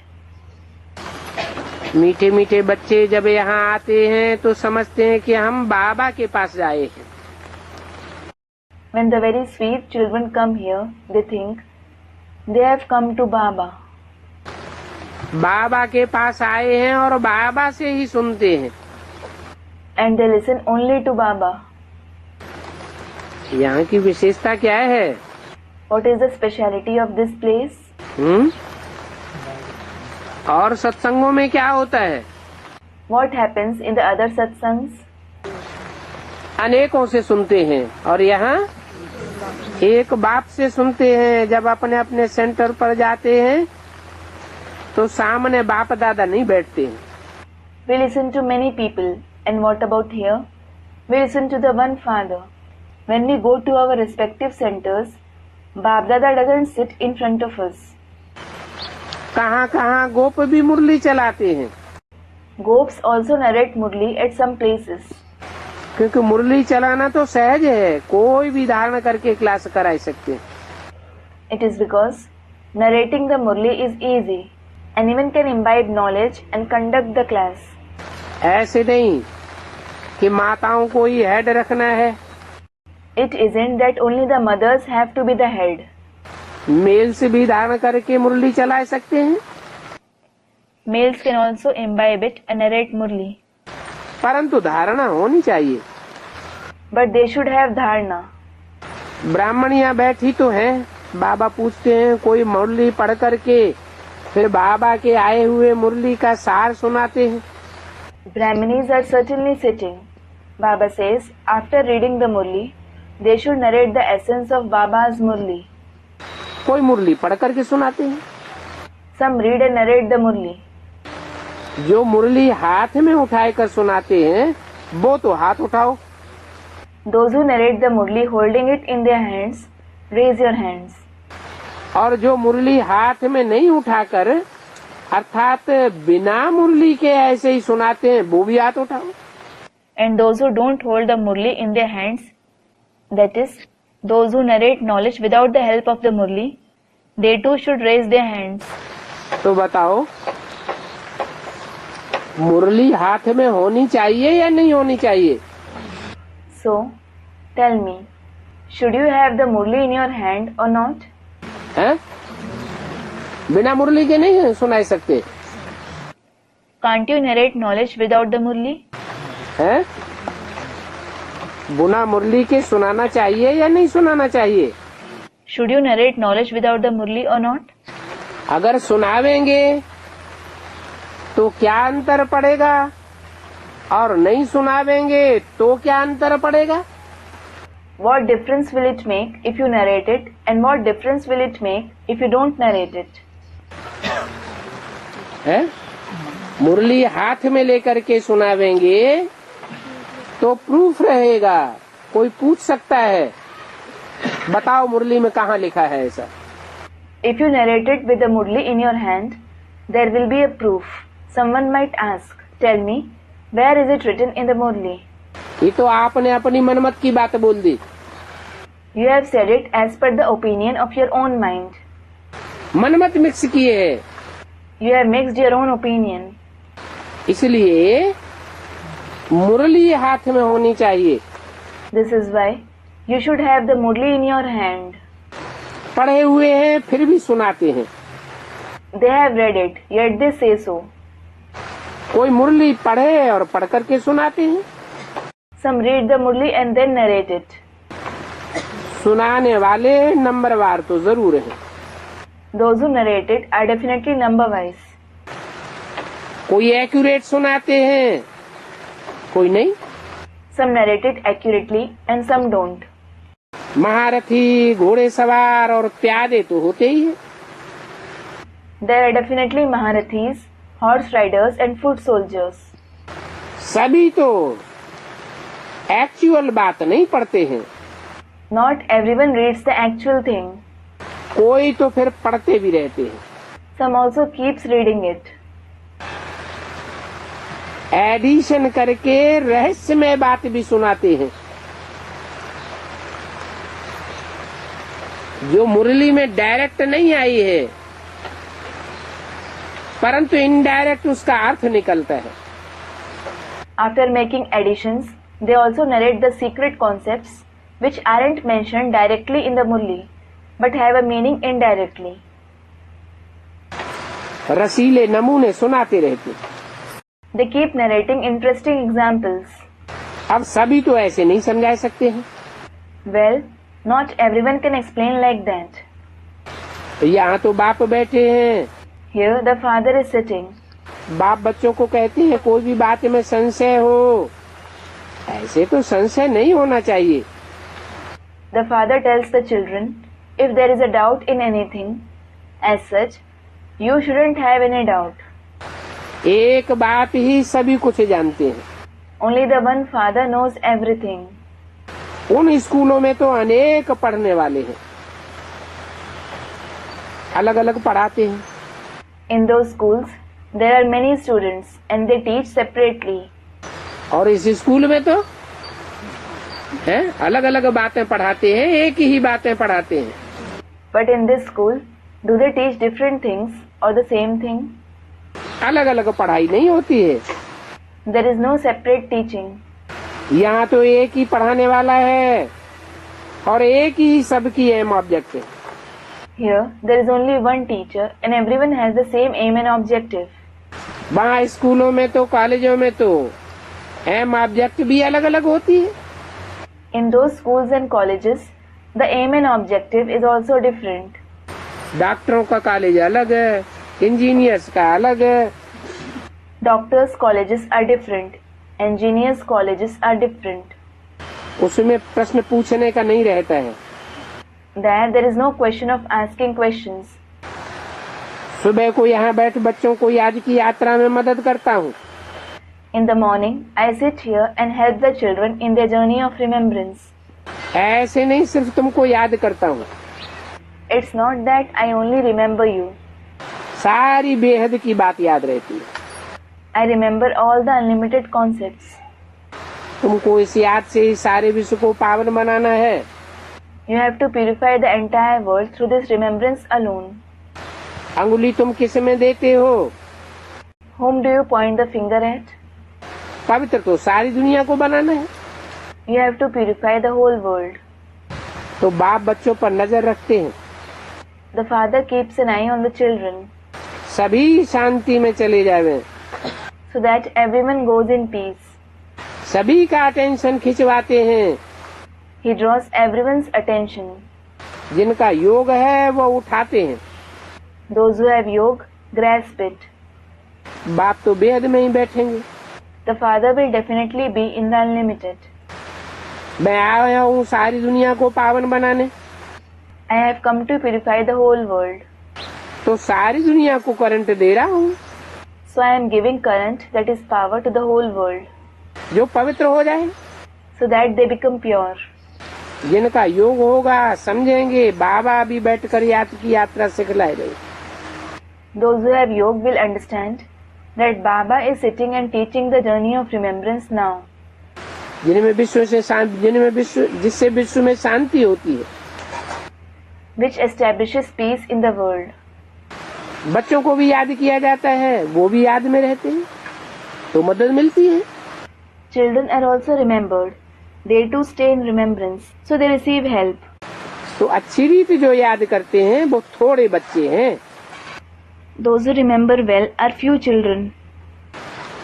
मीठे मीठे बच्चे जब यहाँ आते हैं तो समझते हैं कि हम बाबा के पास आए हैं। When the very sweet children come here, they think They have come to Baba. बाबा के पास आए हैं और बाबा से ही सुनते हैं। And they listen only to Baba. यहाँ की विशेषता क्या है? What is the speciality of this place? और सत्संगों में क्या होता है? What happens in the other satsangs? अनेकों से सुनते हैं और यहाँ एक बाप से सुनते हैं। जब अपने अपने सेंटर पर जाते हैं तो सामने बाप दादा नहीं बैठते हैं। We listen to many people. And what about here? We listen to the one Father. When we go to our respective centers, Bap Dada doesn't sit in front of us. कहाँ कहाँ गोप भी मुरली चलाते हैं। Gops also narrate Murli at some places. क्योंकि मुरली चलाना तो सहज है, कोई भी धारण करके क्लास करा सकते हैं। It is because narrating the Murli is easy. Anyone can imbibe knowledge and conduct the class. ऐसे नहीं कि माताओं को ही हेड रखना है। It isn't that only the mothers have to be the head. Males भी धारण करके मुरली चला सकते हैं। Males can also imbibe it and narrate Murli. परंतु धारणा होनी चाहिए। But they should have dharana. ब्राह्मणियाँ बैठी तो हैं, बाबा पूछते हैं कोई मुरली पढ़ करके फिर बाबा के आए हुए मुरली का सार सुनाते हैं। Brahmanis are certainly sitting. Baba says, after reading the Murli, they should narrate the essence of Baba's Murli. कोई मुरली पढ़ करके सुनाते हैं। Some read and narrate the Murli. जो मुरली हाथ में उठाए कर सुनाते हैं वो तो हाथ उठाओ। Those who narrate the Murli holding it in their hands, raise your hands. और जो मुरली हाथ में नहीं उठाकर अर्थात बिना मुरली के ऐसे ही सुनाते हैं वो भी हाथ उठाओ। And those who don't hold the Murli in their hands, that is, those who narrate knowledge without the help of the Murli, they too should raise their hands. तो बताओ मुरली हाथ में होनी चाहिए या नहीं होनी चाहिए? So, tell me, should you have the Murli in your hand or not? हैं? बिना मुरली के नहीं सुना सकते। Can't you narrate knowledge without the Murli? हैं? बिना मुरली के सुनाना चाहिए या नहीं सुनाना चाहिए? Should you narrate knowledge without the Murli or not? अगर सुनावेंगे तो क्या अंतर पड़ेगा और नहीं सुनावेंगे तो क्या अंतर पड़ेगा? What difference will it make if you narrate it, and what difference will it make if you don't narrate it? है? मुरली हाथ में लेकर के सुनावेंगे तो प्रूफ रहेगा, कोई पूछ सकता है बताओ मुरली में कहाँ लिखा है ऐसा। If you narrate it with the Murli in your hand, there will be a proof. Someone might ask, tell me, where is it written in the Murli? ये तो आपने अपनी मनमत की बात बोल दी। You have said it as per the opinion of your own mind. Manmath mix किए है, You have mixed your own opinion. इसलिए मुरली हाथ में होनी चाहिए। This is why you should have the Murli in your hand. पढ़े हुए हैं फिर भी सुनाते हैं। They have read it, yet they say so. कोई मुरली पढ़े और पढ़ करके सुनाते हैं। Some read the Murli and then narrate it. सुनाने वाले नंबरवार तो जरूर है। Those who narrate it are definitely number wise. कोई एक्यूरेट सुनाते हैं, कोई नहीं। Some narrate it accurately and some don't. महारथी, घोड़े सवार और प्यादे तो होते ही हैं। There are definitely Maharathis, horse riders and foot soldiers. सभी तो एक्चुअल बात नहीं पढ़ते हैं। Not everyone reads the actual thing. कोई तो फिर पढ़ते भी रहते हैं। Some also keeps reading it. Addition करके रहस्यमय बात भी सुनाते हैं। जो मुरली में डायरेक्ट नहीं आई है परंतु इनडायरेक्ट उसका अर्थ निकलता है। After making additions, they also narrate the secret concepts which aren't mentioned directly in the Murli, but have a meaning indirectly. रसीले नमूने सुनाते रहते। They keep narrating interesting examples. अब सभी तो ऐसे नहीं समझा सकते हैं। Well, not everyone can explain like that. यहाँ तो बाप बैठे हैं, Here the father is sitting. बाप बच्चों को कहते हैं कोई भी बात में संशय हो, ऐसे तो संशय नहीं होना चाहिए। The father tells the children, if there is a doubt in anything, as such, you shouldn't have any doubt. एक बाप ही सभी कुछ जानते हैं। Only the one father knows everything. उन स्कूलों में तो अनेक पढ़ने वाले हैं, अलग अलग पढ़ाते हैं। In those schools, there are many students and they teach separately. और इस स्कूल में तो है अलग अलग बातें पढ़ाते हैं, एक ही बातें पढ़ाते हैं। But in this school, do they teach different things or the same thing? अलग अलग पढ़ाई नहीं होती है। There is no separate teaching. यहाँ तो एक ही पढ़ाने वाला है और एक ही सबकी एम ऑब्जेक्ट है। Here, there is only one teacher and everyone has the same aim and objective. वहाँ स्कूलों में तो कॉलेजों में तो एम ऑब्जेक्ट भी अलग अलग होती है। In those schools and colleges, the aim and objective is also different. डॉक्टरों का कॉलेज अलग है, इंजीनियर्स का अलग है। Doctors' colleges are different. Engineers' colleges are different. उसमें प्रश्न पूछने का नहीं रहता है। There is no question of asking questions. सुबह को यहाँ बैठ बच्चों को आज की यात्रा में मदद करता हूँ। In the morning, I sit here and help the children in their journey of remembrance. ऐसे नहीं सिर्फ तुमको याद करता हूँ, It's not that I only remember you. सारी बेहद की बात याद रहती है। I remember all the unlimited concepts. तुमको इस याद से ही सारे विश्व को पावन बनाना है। You have to purify the entire world through this remembrance alone. अंगुली तुम किस में देते हो? Whom do you point the finger at? पवित्र तो सारी दुनिया को बनाना है। You have to purify the whole world. तो बाप बच्चों पर नजर रखते हैं, The father keeps an eye on the children सभी शांति में चले जावे, so that everyone goes in peace. सभी का अटेंशन खिंचवाते हैं। He draws everyone's attention. जिनका योग है वो उठाते हैं। Those who have yog grasp it. बाप तो बेहद में ही बैठेंगे। The father will definitely be in the unlimited. मैं आया हूँ सारी दुनिया को पावन बनाने, I have come to purify the whole world. तो सारी दुनिया को करंट दे रहा हूँ So I am giving current, that is power, to the whole world, जो पवित्र हो जाए। so that they become pure. जिनका योग होगा समझेंगे, बाबा अभी बैठकर याद की यात्रा सिखलाए रहे। Those who have yog will understand that Baba is sitting and teaching the journey of remembrance now. जिससे विश्व में शांति होती है, which establishes peace in the world. बच्चों को भी याद किया जाता है, वो भी याद में रहते हैं, तो मदद मिलती है। Children are also remembered. They too stay in remembrance, so they receive help. तो अच्छी रीत जो याद करते हैं वो थोड़े बच्चे हैं। Those who remember well are few children.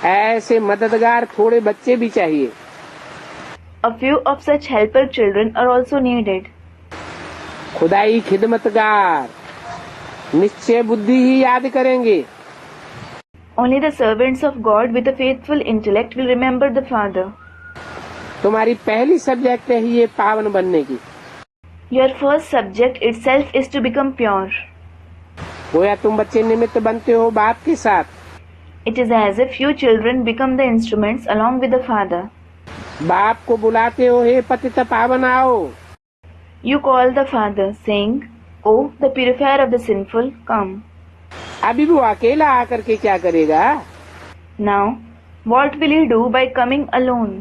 ऐसे मददगार थोड़े बच्चे भी चाहिए। A few of such helper children are also needed. खुदाई खिदमतगार निश्चय बुद्धि ही याद करेंगे। Only the servants of God with a faithful intellect will remember the Father. तुम्हारी पहली सब्जेक्ट है ये पावन बनने की। Your first subject itself is to become pure. गोया तुम बच्चे निमित्त बनते हो बाप के साथ। It is as if you children become the instruments along with the Father. बाप को बुलाते हो, हे पतित पावन आओ। You call the Father, saying, "Oh, the purifier of the sinful, come." अभी वो अकेला आकर के क्या करेगा? Now, what will he do by coming alone?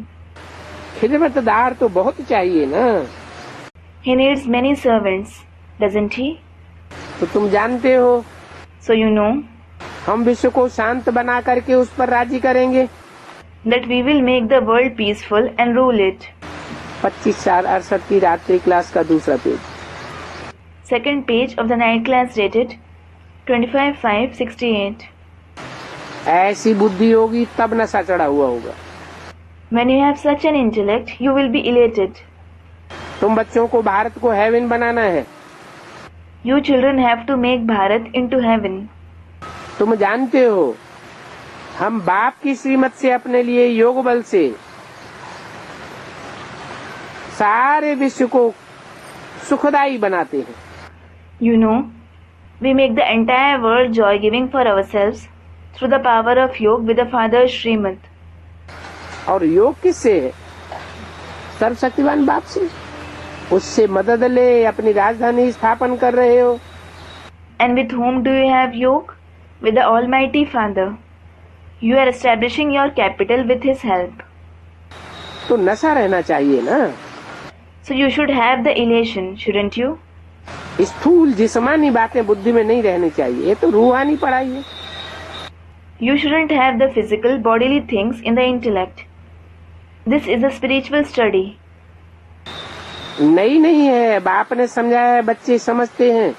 खिदमतदार तो बहुत चाहिए ना। He needs many servants, doesn't he? तो तुम जानते हो, So you know हम विश्व को शांत बना करके उस पर राजी करेंगे। that we will make the world peaceful and rule it. 25/68 की रात्रि क्लास का दूसरा page. Second page of the night class dated 25:5-68. ऐसी बुद्धि होगी तब नशा चढ़ा हुआ होगा। When you have such an intellect, you will be elated. तुम बच्चों को भारत को हेवन बनाना है। You children have to make Bharat into heaven. तुम जानते हो हम बाप की श्रीमत से अपने लिए योग बल से सारे विश्व को सुखदायी बनाते हैं। You know, we make the entire world joy-giving for ourselves through the power of Yoga with the Father's Srimad. और योग किससे है? सर्वशक्तिवान बाप से। उससे मदद ले अपनी राजधानी स्थापन कर रहे हो। And with whom do you have Yoga? With the Almighty Father. You are establishing your capital with His help. तो नशा रहना चाहिए ना। So you should have the elation, shouldn't you? स्थूल जिस्मानी बातें बुद्धि में नहीं रहनी चाहिए, ये तो रूहानी पढ़ाई है। You shouldn't have the physical, bodily things in the intellect. This is a spiritual study. नहीं है, बाप ने समझाया है, बच्चे समझते हैं।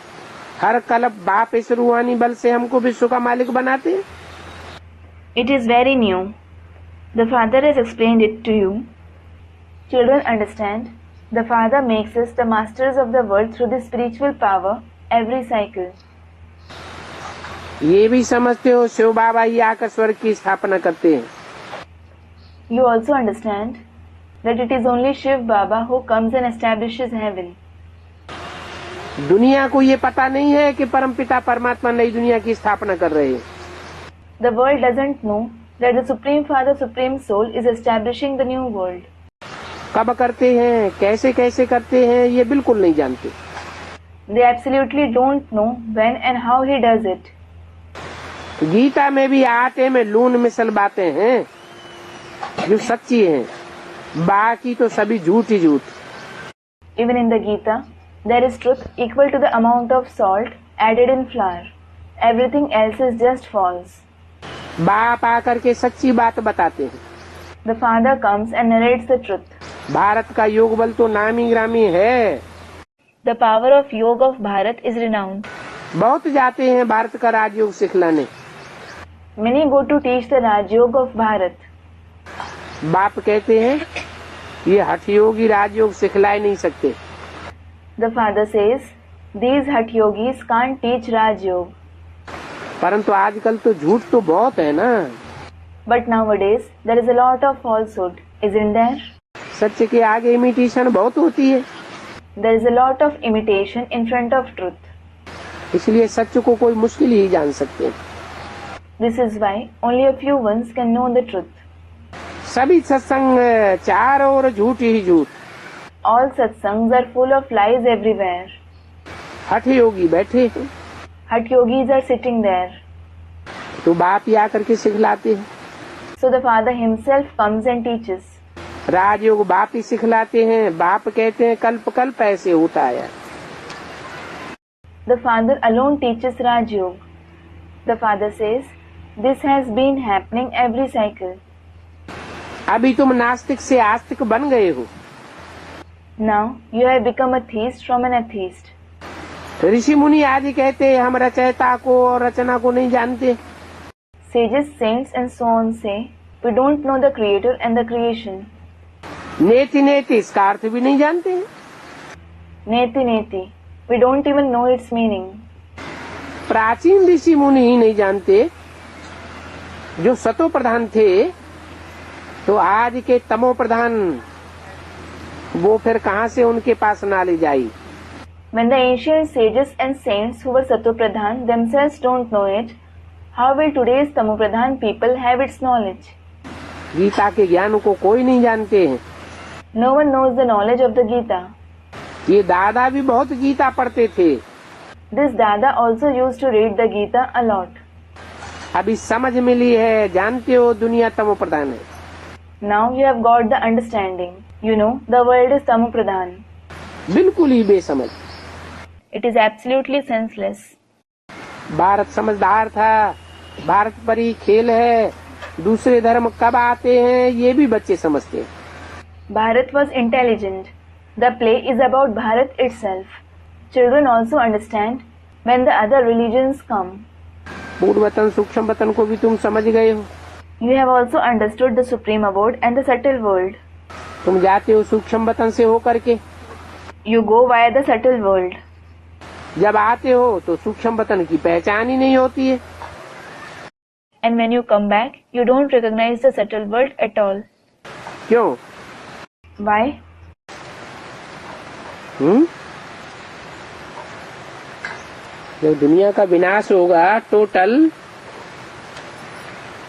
हर कल्प बाप इस रूहानी बल से हमको विश्व का मालिक बनाते हैं। It is very new. The Father has explained it to you. Children understand. The Father makes us the masters of the world through the spiritual power every cycle. ये भी समझते हो शिव बाबा ही आकर स्वर्ग की स्थापना करते हैं। You also understand that it is only Shiv Baba who comes and establishes heaven. दुनिया को ये पता नहीं है कि परमपिता परमात्मा नई दुनिया की स्थापना कर रहे हैं। The world doesn't know that the Supreme Father, Supreme Soul is establishing the new world. कब करते हैं, कैसे कैसे करते हैं, ये बिल्कुल नहीं जानते। They absolutely don't know when and how he does it. Gita में भी आटे में लून मिसल बातें हैं जो सच्ची हैं, बाकी तो सभी झूठ ही झूठ। Even in the Gita, there is truth equal to the amount of salt added in flour. Everything else is just false. बाप आकर के सच्ची बात बताते हैं। The Father comes and narrates the truth. Bharat का योग बल तो नामी ग्रामी है। The power of Yoga of Bharat is renowned. बहुत जाते हैं भारत का राजयोग सिखलाने। Many go to teach the Raj Yoga of Bharat. बाप कहते हैं ये हठ योगी राजयोग सिखला ही नहीं सकते। The Father says, these Hatha Yogis can't teach Raj Yoga. परंतु आजकल तो झूठ तो बहुत है ना। But nowadays, there is a lot of falsehood, isn't there? सत्य के आगे इमिटेशन बहुत होती है। There is a lot of imitation in front of truth. इसलिए सत्य को कोई मुश्किल ही जान सकते हैं। This is why only a few ones can know the truth. सभी सत्संग चारों ओर झूठ ही झूठ। All satsangs are full of lies everywhere. हठ योगी बैठे हैं। Hatha Yogis are sitting there. तो बाप ही आकर के सिखलाते हैं। So the Father himself comes and teaches. राजयोग बाप ही सिखलाते हैं। बाप कहते हैं कल्प कल्प ऐसे होता है। The Father alone teaches Raj Yoga. The Father says, this has been happening every cycle. अभी तुम नास्तिक से आस्तिक बन गए हो। Now you have become a theist from an atheist. ऋषि मुनि आदि कहते हैं हम रचयिता को और रचना को नहीं जानते। Sages, saints and so on say, we don't know the creator and the creation. नेति नेति इसका अर्थ भी नहीं जानते। Neti neti, we don't even know its meaning. प्राचीन ऋषि मुनि ही नहीं जानते जो सतो प्रधान थे, तो आज के तमो प्रधान वो फिर कहाँ से उनके पास नॉलेज आई। When the ancient sages and saints who were Sattva-pradhan themselves don't know it, how will today's Tamo-pradhan people have its knowledge? Gita के ज्ञान को कोई नहीं जानते हैं। No one knows the knowledge of the Gita. ये दादा भी बहुत गीता पढ़ते थे। This Dada also used to read the Gita a lot. अभी समझ मिली है, जानते हो दुनिया तमो प्रधान है। Now you have got the understanding. You know, the world is Tamo-pradhan. बिल्कुल ही बेसमझ। It is absolutely senseless. Bharat समझदार था, भारत पर ही खेल है, दूसरे धर्म कब आते हैं ये भी बच्चे समझते हैं। Bharat was intelligent. The play is about Bharat itself. Children also understand when the other religions come. पूर्ण वतन सूक्ष्म वतन को भी तुम समझ गए हो। You have also understood the supreme abode and the subtle world. तुम जाते हो सूक्ष्म वतन से होकर के, You go via the subtle world. जब आते हो तो सूक्ष्म वतन की पहचान ही नहीं होती है। And when you come back, you don't recognize the subtle world at all. क्यों? Why? जब दुनिया का विनाश होगा टोटल,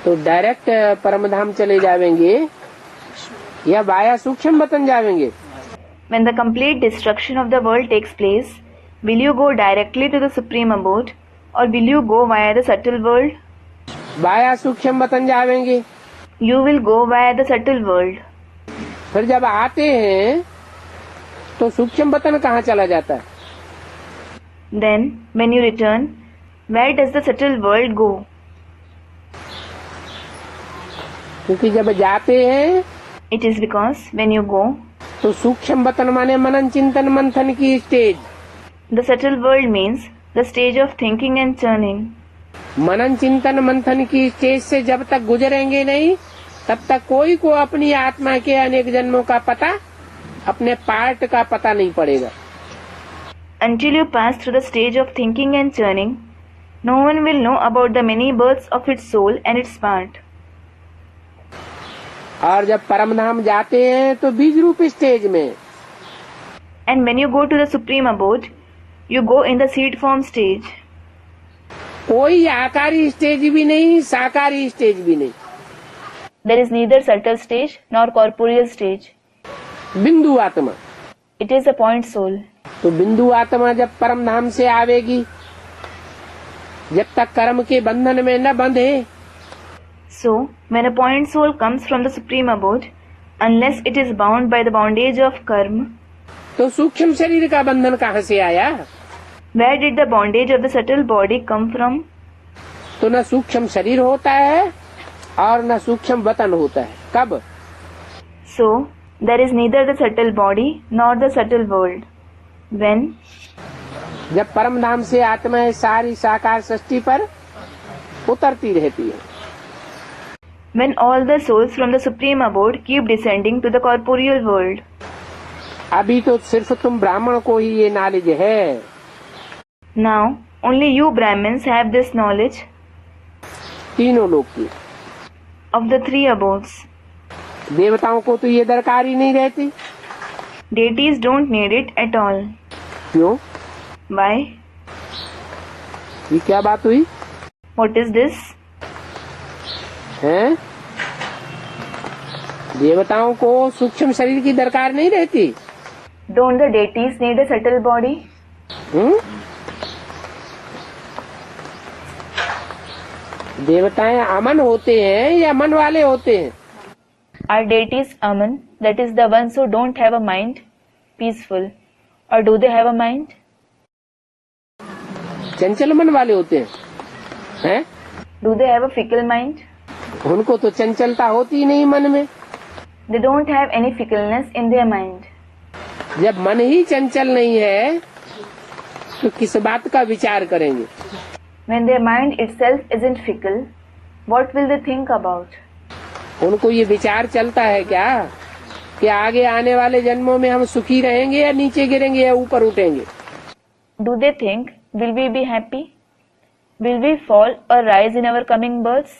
तो डायरेक्ट परमधाम चले जाएंगे या वाया सूक्ष्म वतन जाएंगे? When the complete destruction of the world takes place, will you go directly to the supreme abode or will you go via the subtle world? Via सूक्ष्म वतन जाएंगे। You will go via the subtle world. फिर जब आते हैं तो सूक्ष्म वतन कहाँ चला जाता है? Then, when you return, where does the subtle world go? क्योंकि जब जाते हैं It is because when you go, तो सूक्ष्म वतन माने मनन चिंतन मंथन की stage, the subtle world means the stage of thinking and churning. मनन चिंतन मंथन की स्टेज से जब तक गुजरेंगे नहीं, तब तक कोई को अपनी आत्मा के अनेक जन्मों का पता, अपने पार्ट का पता नहीं पड़ेगा। Until you pass through the stage of thinking and churning, no one will know about the many births of its soul and its part. और जब परमधाम जाते हैं तो बीज रूप स्टेज में, And when you go to the supreme abode, you go in the seed form stage. कोई आकारी stage भी नहीं, साकारी स्टेज भी नहीं, There is neither subtle stage nor corporeal stage. बिंदु आत्मा। It is a point soul. तो बिंदु आत्मा जब परमधाम से आवेगी, जब तक कर्म के बंधन में न बंधे, So, when a point soul comes from the supreme abode, unless it is bound by the bondage of karma, तो सूक्ष्म शरीर का बंधन कहाँ से आया? where did the bondage of the subtle body come from? तो न सूक्ष्म शरीर होता है और न सूक्ष्म वतन होता है। कब? So, there is neither the subtle body nor the subtle world. When? जब परमधाम से आत्मा सारी साकार सृष्टि पर उतरती रहती है। When all the souls from the supreme abode keep descending to the corporeal world. अभी तो सिर्फ तुम ब्राह्मण को ही ये नॉलेज है। Now, only you Brahmins have this knowledge तीनों लोग की। of the three abodes. देवताओं को तो ये दरकार ही नहीं रहती। Deities don't need it at all. क्यों? Why? ये क्या बात हुई? What is this? हैं? देवताओं को सूक्ष्म शरीर की दरकार नहीं रहती। Don't the deities need a subtle body? देवताएं अमन होते हैं या मन वाले होते हैं? Are deities Aman, that is the ones who don't have a mind, peaceful, or do they have a mind? चंचल मन वाले होते हैं, हैं? Do they have a fickle mind? उनको तो चंचलता होती ही नहीं मन में। They don't have any fickleness in their mind. जब मन ही चंचल नहीं है तो किस बात का विचार करेंगे? When their mind itself isn't fickle, what will they think about? उनको ये विचार चलता है क्या कि आगे आने वाले जन्मों में हम सुखी रहेंगे या नीचे गिरेंगे या ऊपर उठेंगे? Do they think, will we be happy? Will we fall or rise in our coming births?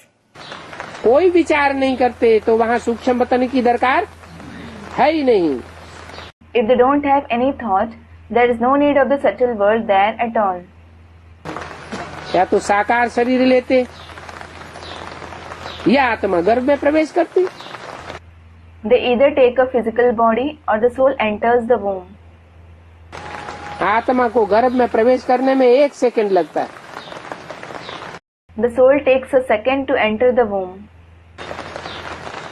कोई विचार नहीं करते तो वहाँ सूक्ष्म वतन की दरकार है ही नहीं। If they don't have any thought, there is no need of the subtle world there at all. या तो साकार शरीर लेते या आत्मा गर्भ में प्रवेश करती। They either take a physical body or the soul enters the womb. आत्मा को गर्भ में प्रवेश करने में 1 सेकंड लगता है। The soul takes a second to enter the womb.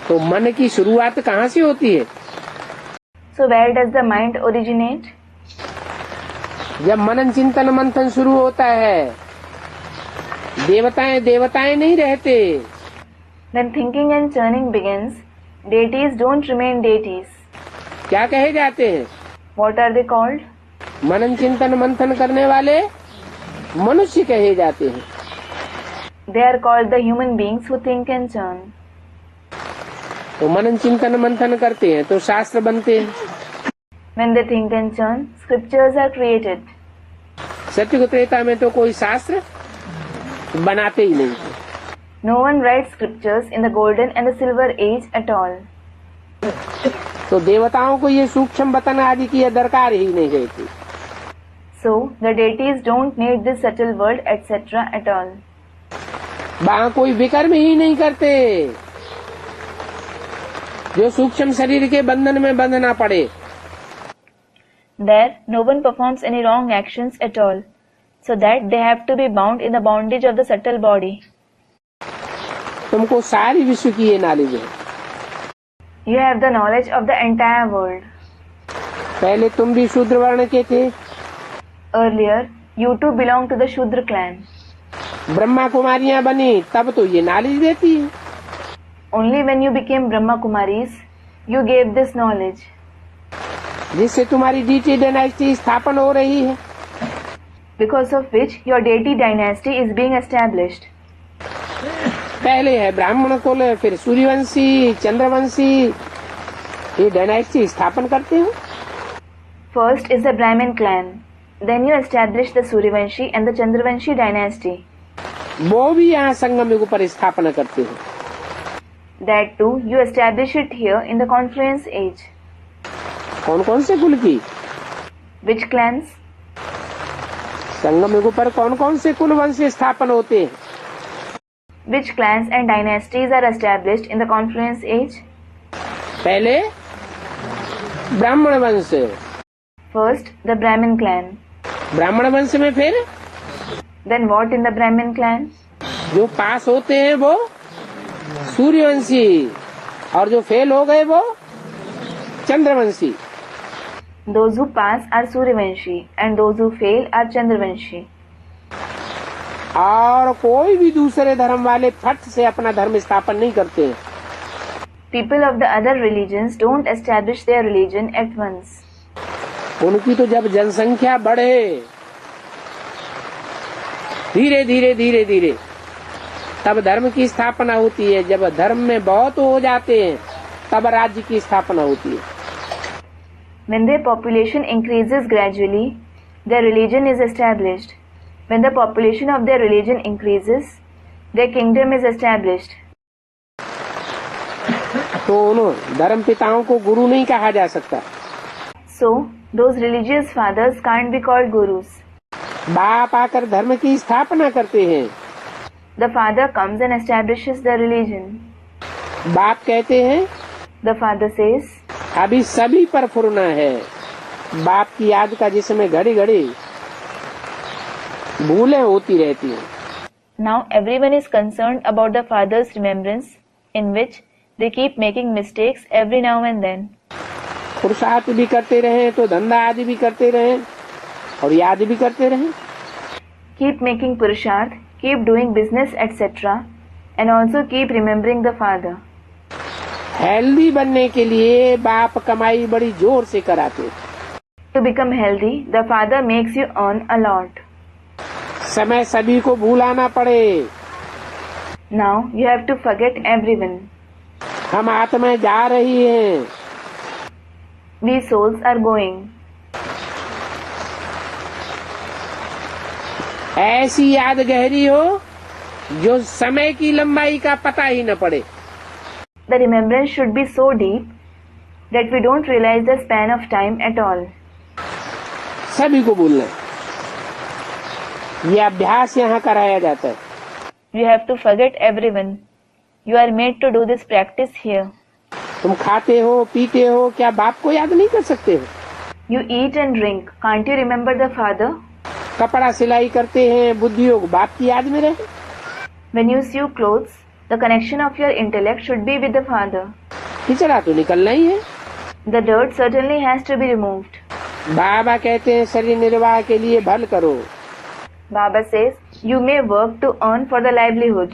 तो मन की शुरुआत कहाँ से होती है? So where does the mind originate? जब मनन चिंतन मंथन शुरू होता है, देवताएं नहीं रहते। When thinking and churning begins, deities don't remain deities. क्या कहे जाते हैं? What are they called? मनन चिंतन मंथन करने वाले मनुष्य कहे जाते हैं। They are called the human beings who think and churn. तो मनन चिंतन मंथन करते हैं तो शास्त्र बनते हैं। When they think and churn, scriptures are created. सत्युग त्रेता में तो कोई शास्त्र बनाते ही नहीं। No one writes scriptures in the golden and the silver age at all. तो देवताओं को ये सूक्ष्म वतन आदि की दरकार ही नहीं रहती। So the deities don't need this subtle world etc. at all. वहाँ कोई विकर्म ही नहीं करते जो सूक्ष्म शरीर के बंधन में बंधना पड़े। There no one performs any wrong actions at all, so that they have to be bound in the bondage of the subtle body. तुमको सारी विश्व की ये नॉलेज है। You have the knowledge of the entire world. पहले तुम भी शूद्र वर्ण के थे। Earlier, you too belonged to the Shudra clan. Brahma कुमारियां बनी तब तो ये नॉलेज देती है। Only when you became Brahma Kumaris, you gave this knowledge. जिससे तुम्हारी डीटी डायनेस्टी स्थापन हो रही है। Because of which your deity dynasty is being established. पहले है ब्राह्मण कुल, फिर सूर्यवंशी, चंद्रवंशी, ये डायनेस्टी स्थापन करते हो। First is the Brahmin clan. Then you establish the Suryavanshi and the Chandravanshi dynasty. वो भी यहाँ संगम युग पर स्थापना करते हो। That too, you establish it here in the Confluence age. कौन कौन से कुल की? Which clans? संगम युग पर कौन कौन से कुल वंश स्थापन होते हैं? Which clans and dynasties are established in the Confluence age? पहले ब्राह्मण वंश। First, the Brahmin clan. ब्राह्मण वंश में फिर Then what in the Brahmin clan? जो पास होते हैं वो सूर्यवंशी और जो फेल हो गए वो Chandravanshi. Those who pass are Suryavanshi and those who fail are Chandravanshi. और कोई भी दूसरे धर्म वाले फट से अपना धर्म स्थापन नहीं करते हैं। People of the other religions don't establish their religion at once. उनकी तो जब जनसंख्या बढ़े धीरे धीरे धीरे धीरे तब धर्म की स्थापना होती है। जब धर्म में बहुत हो जाते हैं तब राज्य की स्थापना होती है। When their population increases gradually, their religion is established. When the population of their religion increases, their kingdom is established. तो उन धर्म पिताओं को गुरु नहीं कहा जा सकता। So, those religious fathers can't be called gurus. बाप आकर धर्म की स्थापना करते हैं। The father comes and establishes the religion. बाप कहते हैं The father says, अभी सभी पर फुरना है। बाप की याद का जिसमें घड़ी घड़ी भूलें होती रहती हैं। Now everyone is concerned about the father's remembrance, in which they keep making mistakes every now and then. पुरुषार्थ भी करते रहें तो धंधा आदि भी करते रहें और याद भी करते रहें। Keep making purusharth, keep doing business etc. and also keep remembering the father. Healthy बनने के लिए बाप कमाई बड़ी जोर से कराते। To become healthy, the father makes you earn a lot. समय सभी को भूलाना पड़े। Now you have to forget everyone. हम आत्माएं जा रही हैं। We souls are going. ऐसी याद गहरी हो जो समय की लंबाई का पता ही न पड़े। The remembrance should be so deep that we don't realize the span of time at all. सभी को भूलना है। यह अभ्यास यहाँ कराया जाता है। You have to forget everyone. You are made to do this practice here. तुम खाते हो पीते हो, क्या बाप को याद नहीं कर सकते हो? You eat and drink. Can't you remember the father? कपड़ा सिलाई करते हैं, बुद्धि योग बाप की याद में रहे। When you sew clothes, the connection of your intellect should be with the father. खिचड़ा तो निकलना ही है। The dirt certainly has to be removed. बाबा कहते हैं शरीर निर्वाह के लिए भल करो। Baba says, you may work to earn for the livelihood.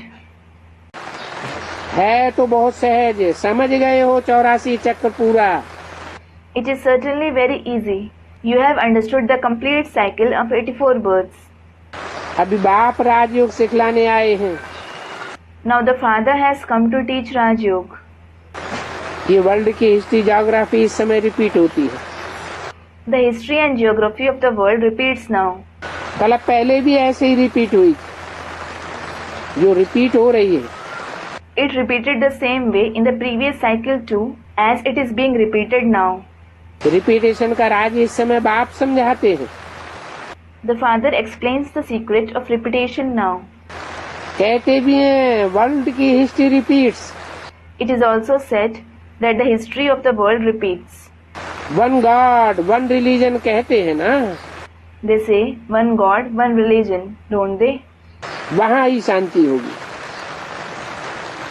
है तो बहुत सहज, समझ गए हो 84 चक्र पूरा। It is certainly very easy. You have understood the complete cycle of 84 births. अभी बाप राजयोग सिखलाने आए हैं। Now the father has come to teach Raj Yoga. ये वर्ल्ड की हिस्ट्री ज्योग्राफी इस समय रिपीट होती है। The history and geography of the world repeats now. कल पहले भी ऐसे ही रिपीट हुई थी, जो रिपीट हो रही है। It repeated the same way in the previous cycle too, as it is being repeated now. Repetition का राज इस समय बाप समझाते हैं। The father explains the secret of repetition now. कहते भी हैं वर्ल्ड की history repeats. It is also said that the history of the world repeats. One God one religion कहते हैं ना। They say one God, one religion, don't they? वहाँ ही शांति होगी।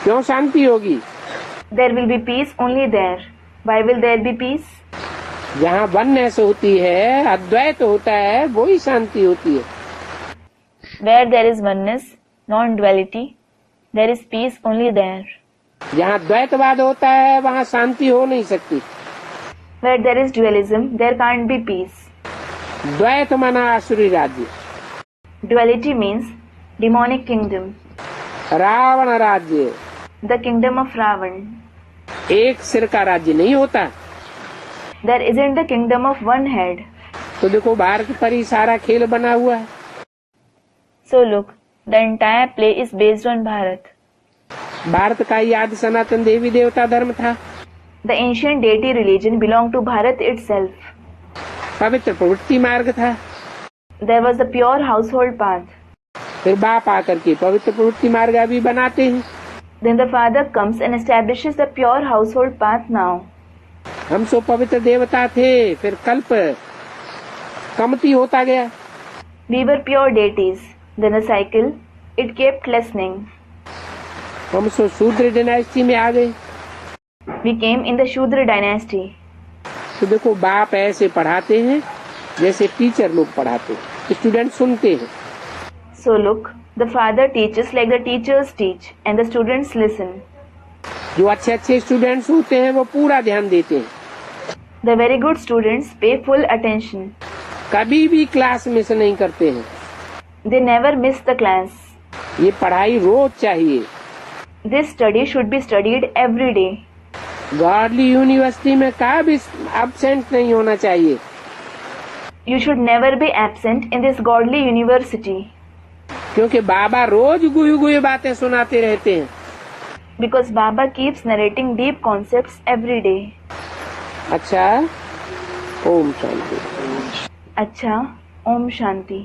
क्यों शांति होगी? There will be peace only there. Why will there be peace? जहाँ oneness होती है, अद्वैत होता है, वो ही शांति होती है। Where there is oneness, non-duality, there is peace only there. जहाँ द्वैतवाद होता है, वहाँ शांति हो नहीं सकती। Where there is dualism, there can't be peace. द्वैत माना आसुरी राज्य, Duality means demonic kingdom, Ravan राज्य, the kingdom of Ravan. एक सिर का राज्य नहीं होता। There isn't the kingdom of one head. तो देखो भारत पर ही सारा खेल बना हुआ है। So look, the entire play is based on Bharat. Bharat का ही आदि सनातन देवी देवता धर्म था। The ancient deity religion belonged to Bharat itself. पवित्र प्रवृत्ति मार्ग था। There was the pure household path. फिर बाप आकर के पवित्र प्रवृत्ति मार्ग अभी बनाते हैं। Then the father comes and establishes the pure household path now. हम सो पवित्र देवता थे, फिर कल्प कमती होता गया। We were pure deities. Then the cycle, it kept lessening. हम सो शूद्र डायनेस्टी में आ गए। We came in the Shudra dynasty. तो देखो बाप ऐसे पढ़ाते हैं जैसे टीचर लोग पढ़ाते हैं, स्टूडेंट सुनते हैं। So look, the father teaches like the teachers teach and the students listen. जो अच्छे अच्छे स्टूडेंट्स होते हैं वो पूरा ध्यान देते हैं। The very good students pay full attention. कभी भी क्लास मिस नहीं करते हैं। They never miss the class. ये पढ़ाई रोज चाहिए। This study should be studied every day. Godly university में कभी एब्सेंट नहीं होना चाहिए। You should never be absent in this godly university. क्योंकि बाबा रोज गुई गुई बातें सुनाते रहते हैं। Because Baba keeps narrating deep concepts every day. अच्छा, ओम शांति। अच्छा, Om Shanti.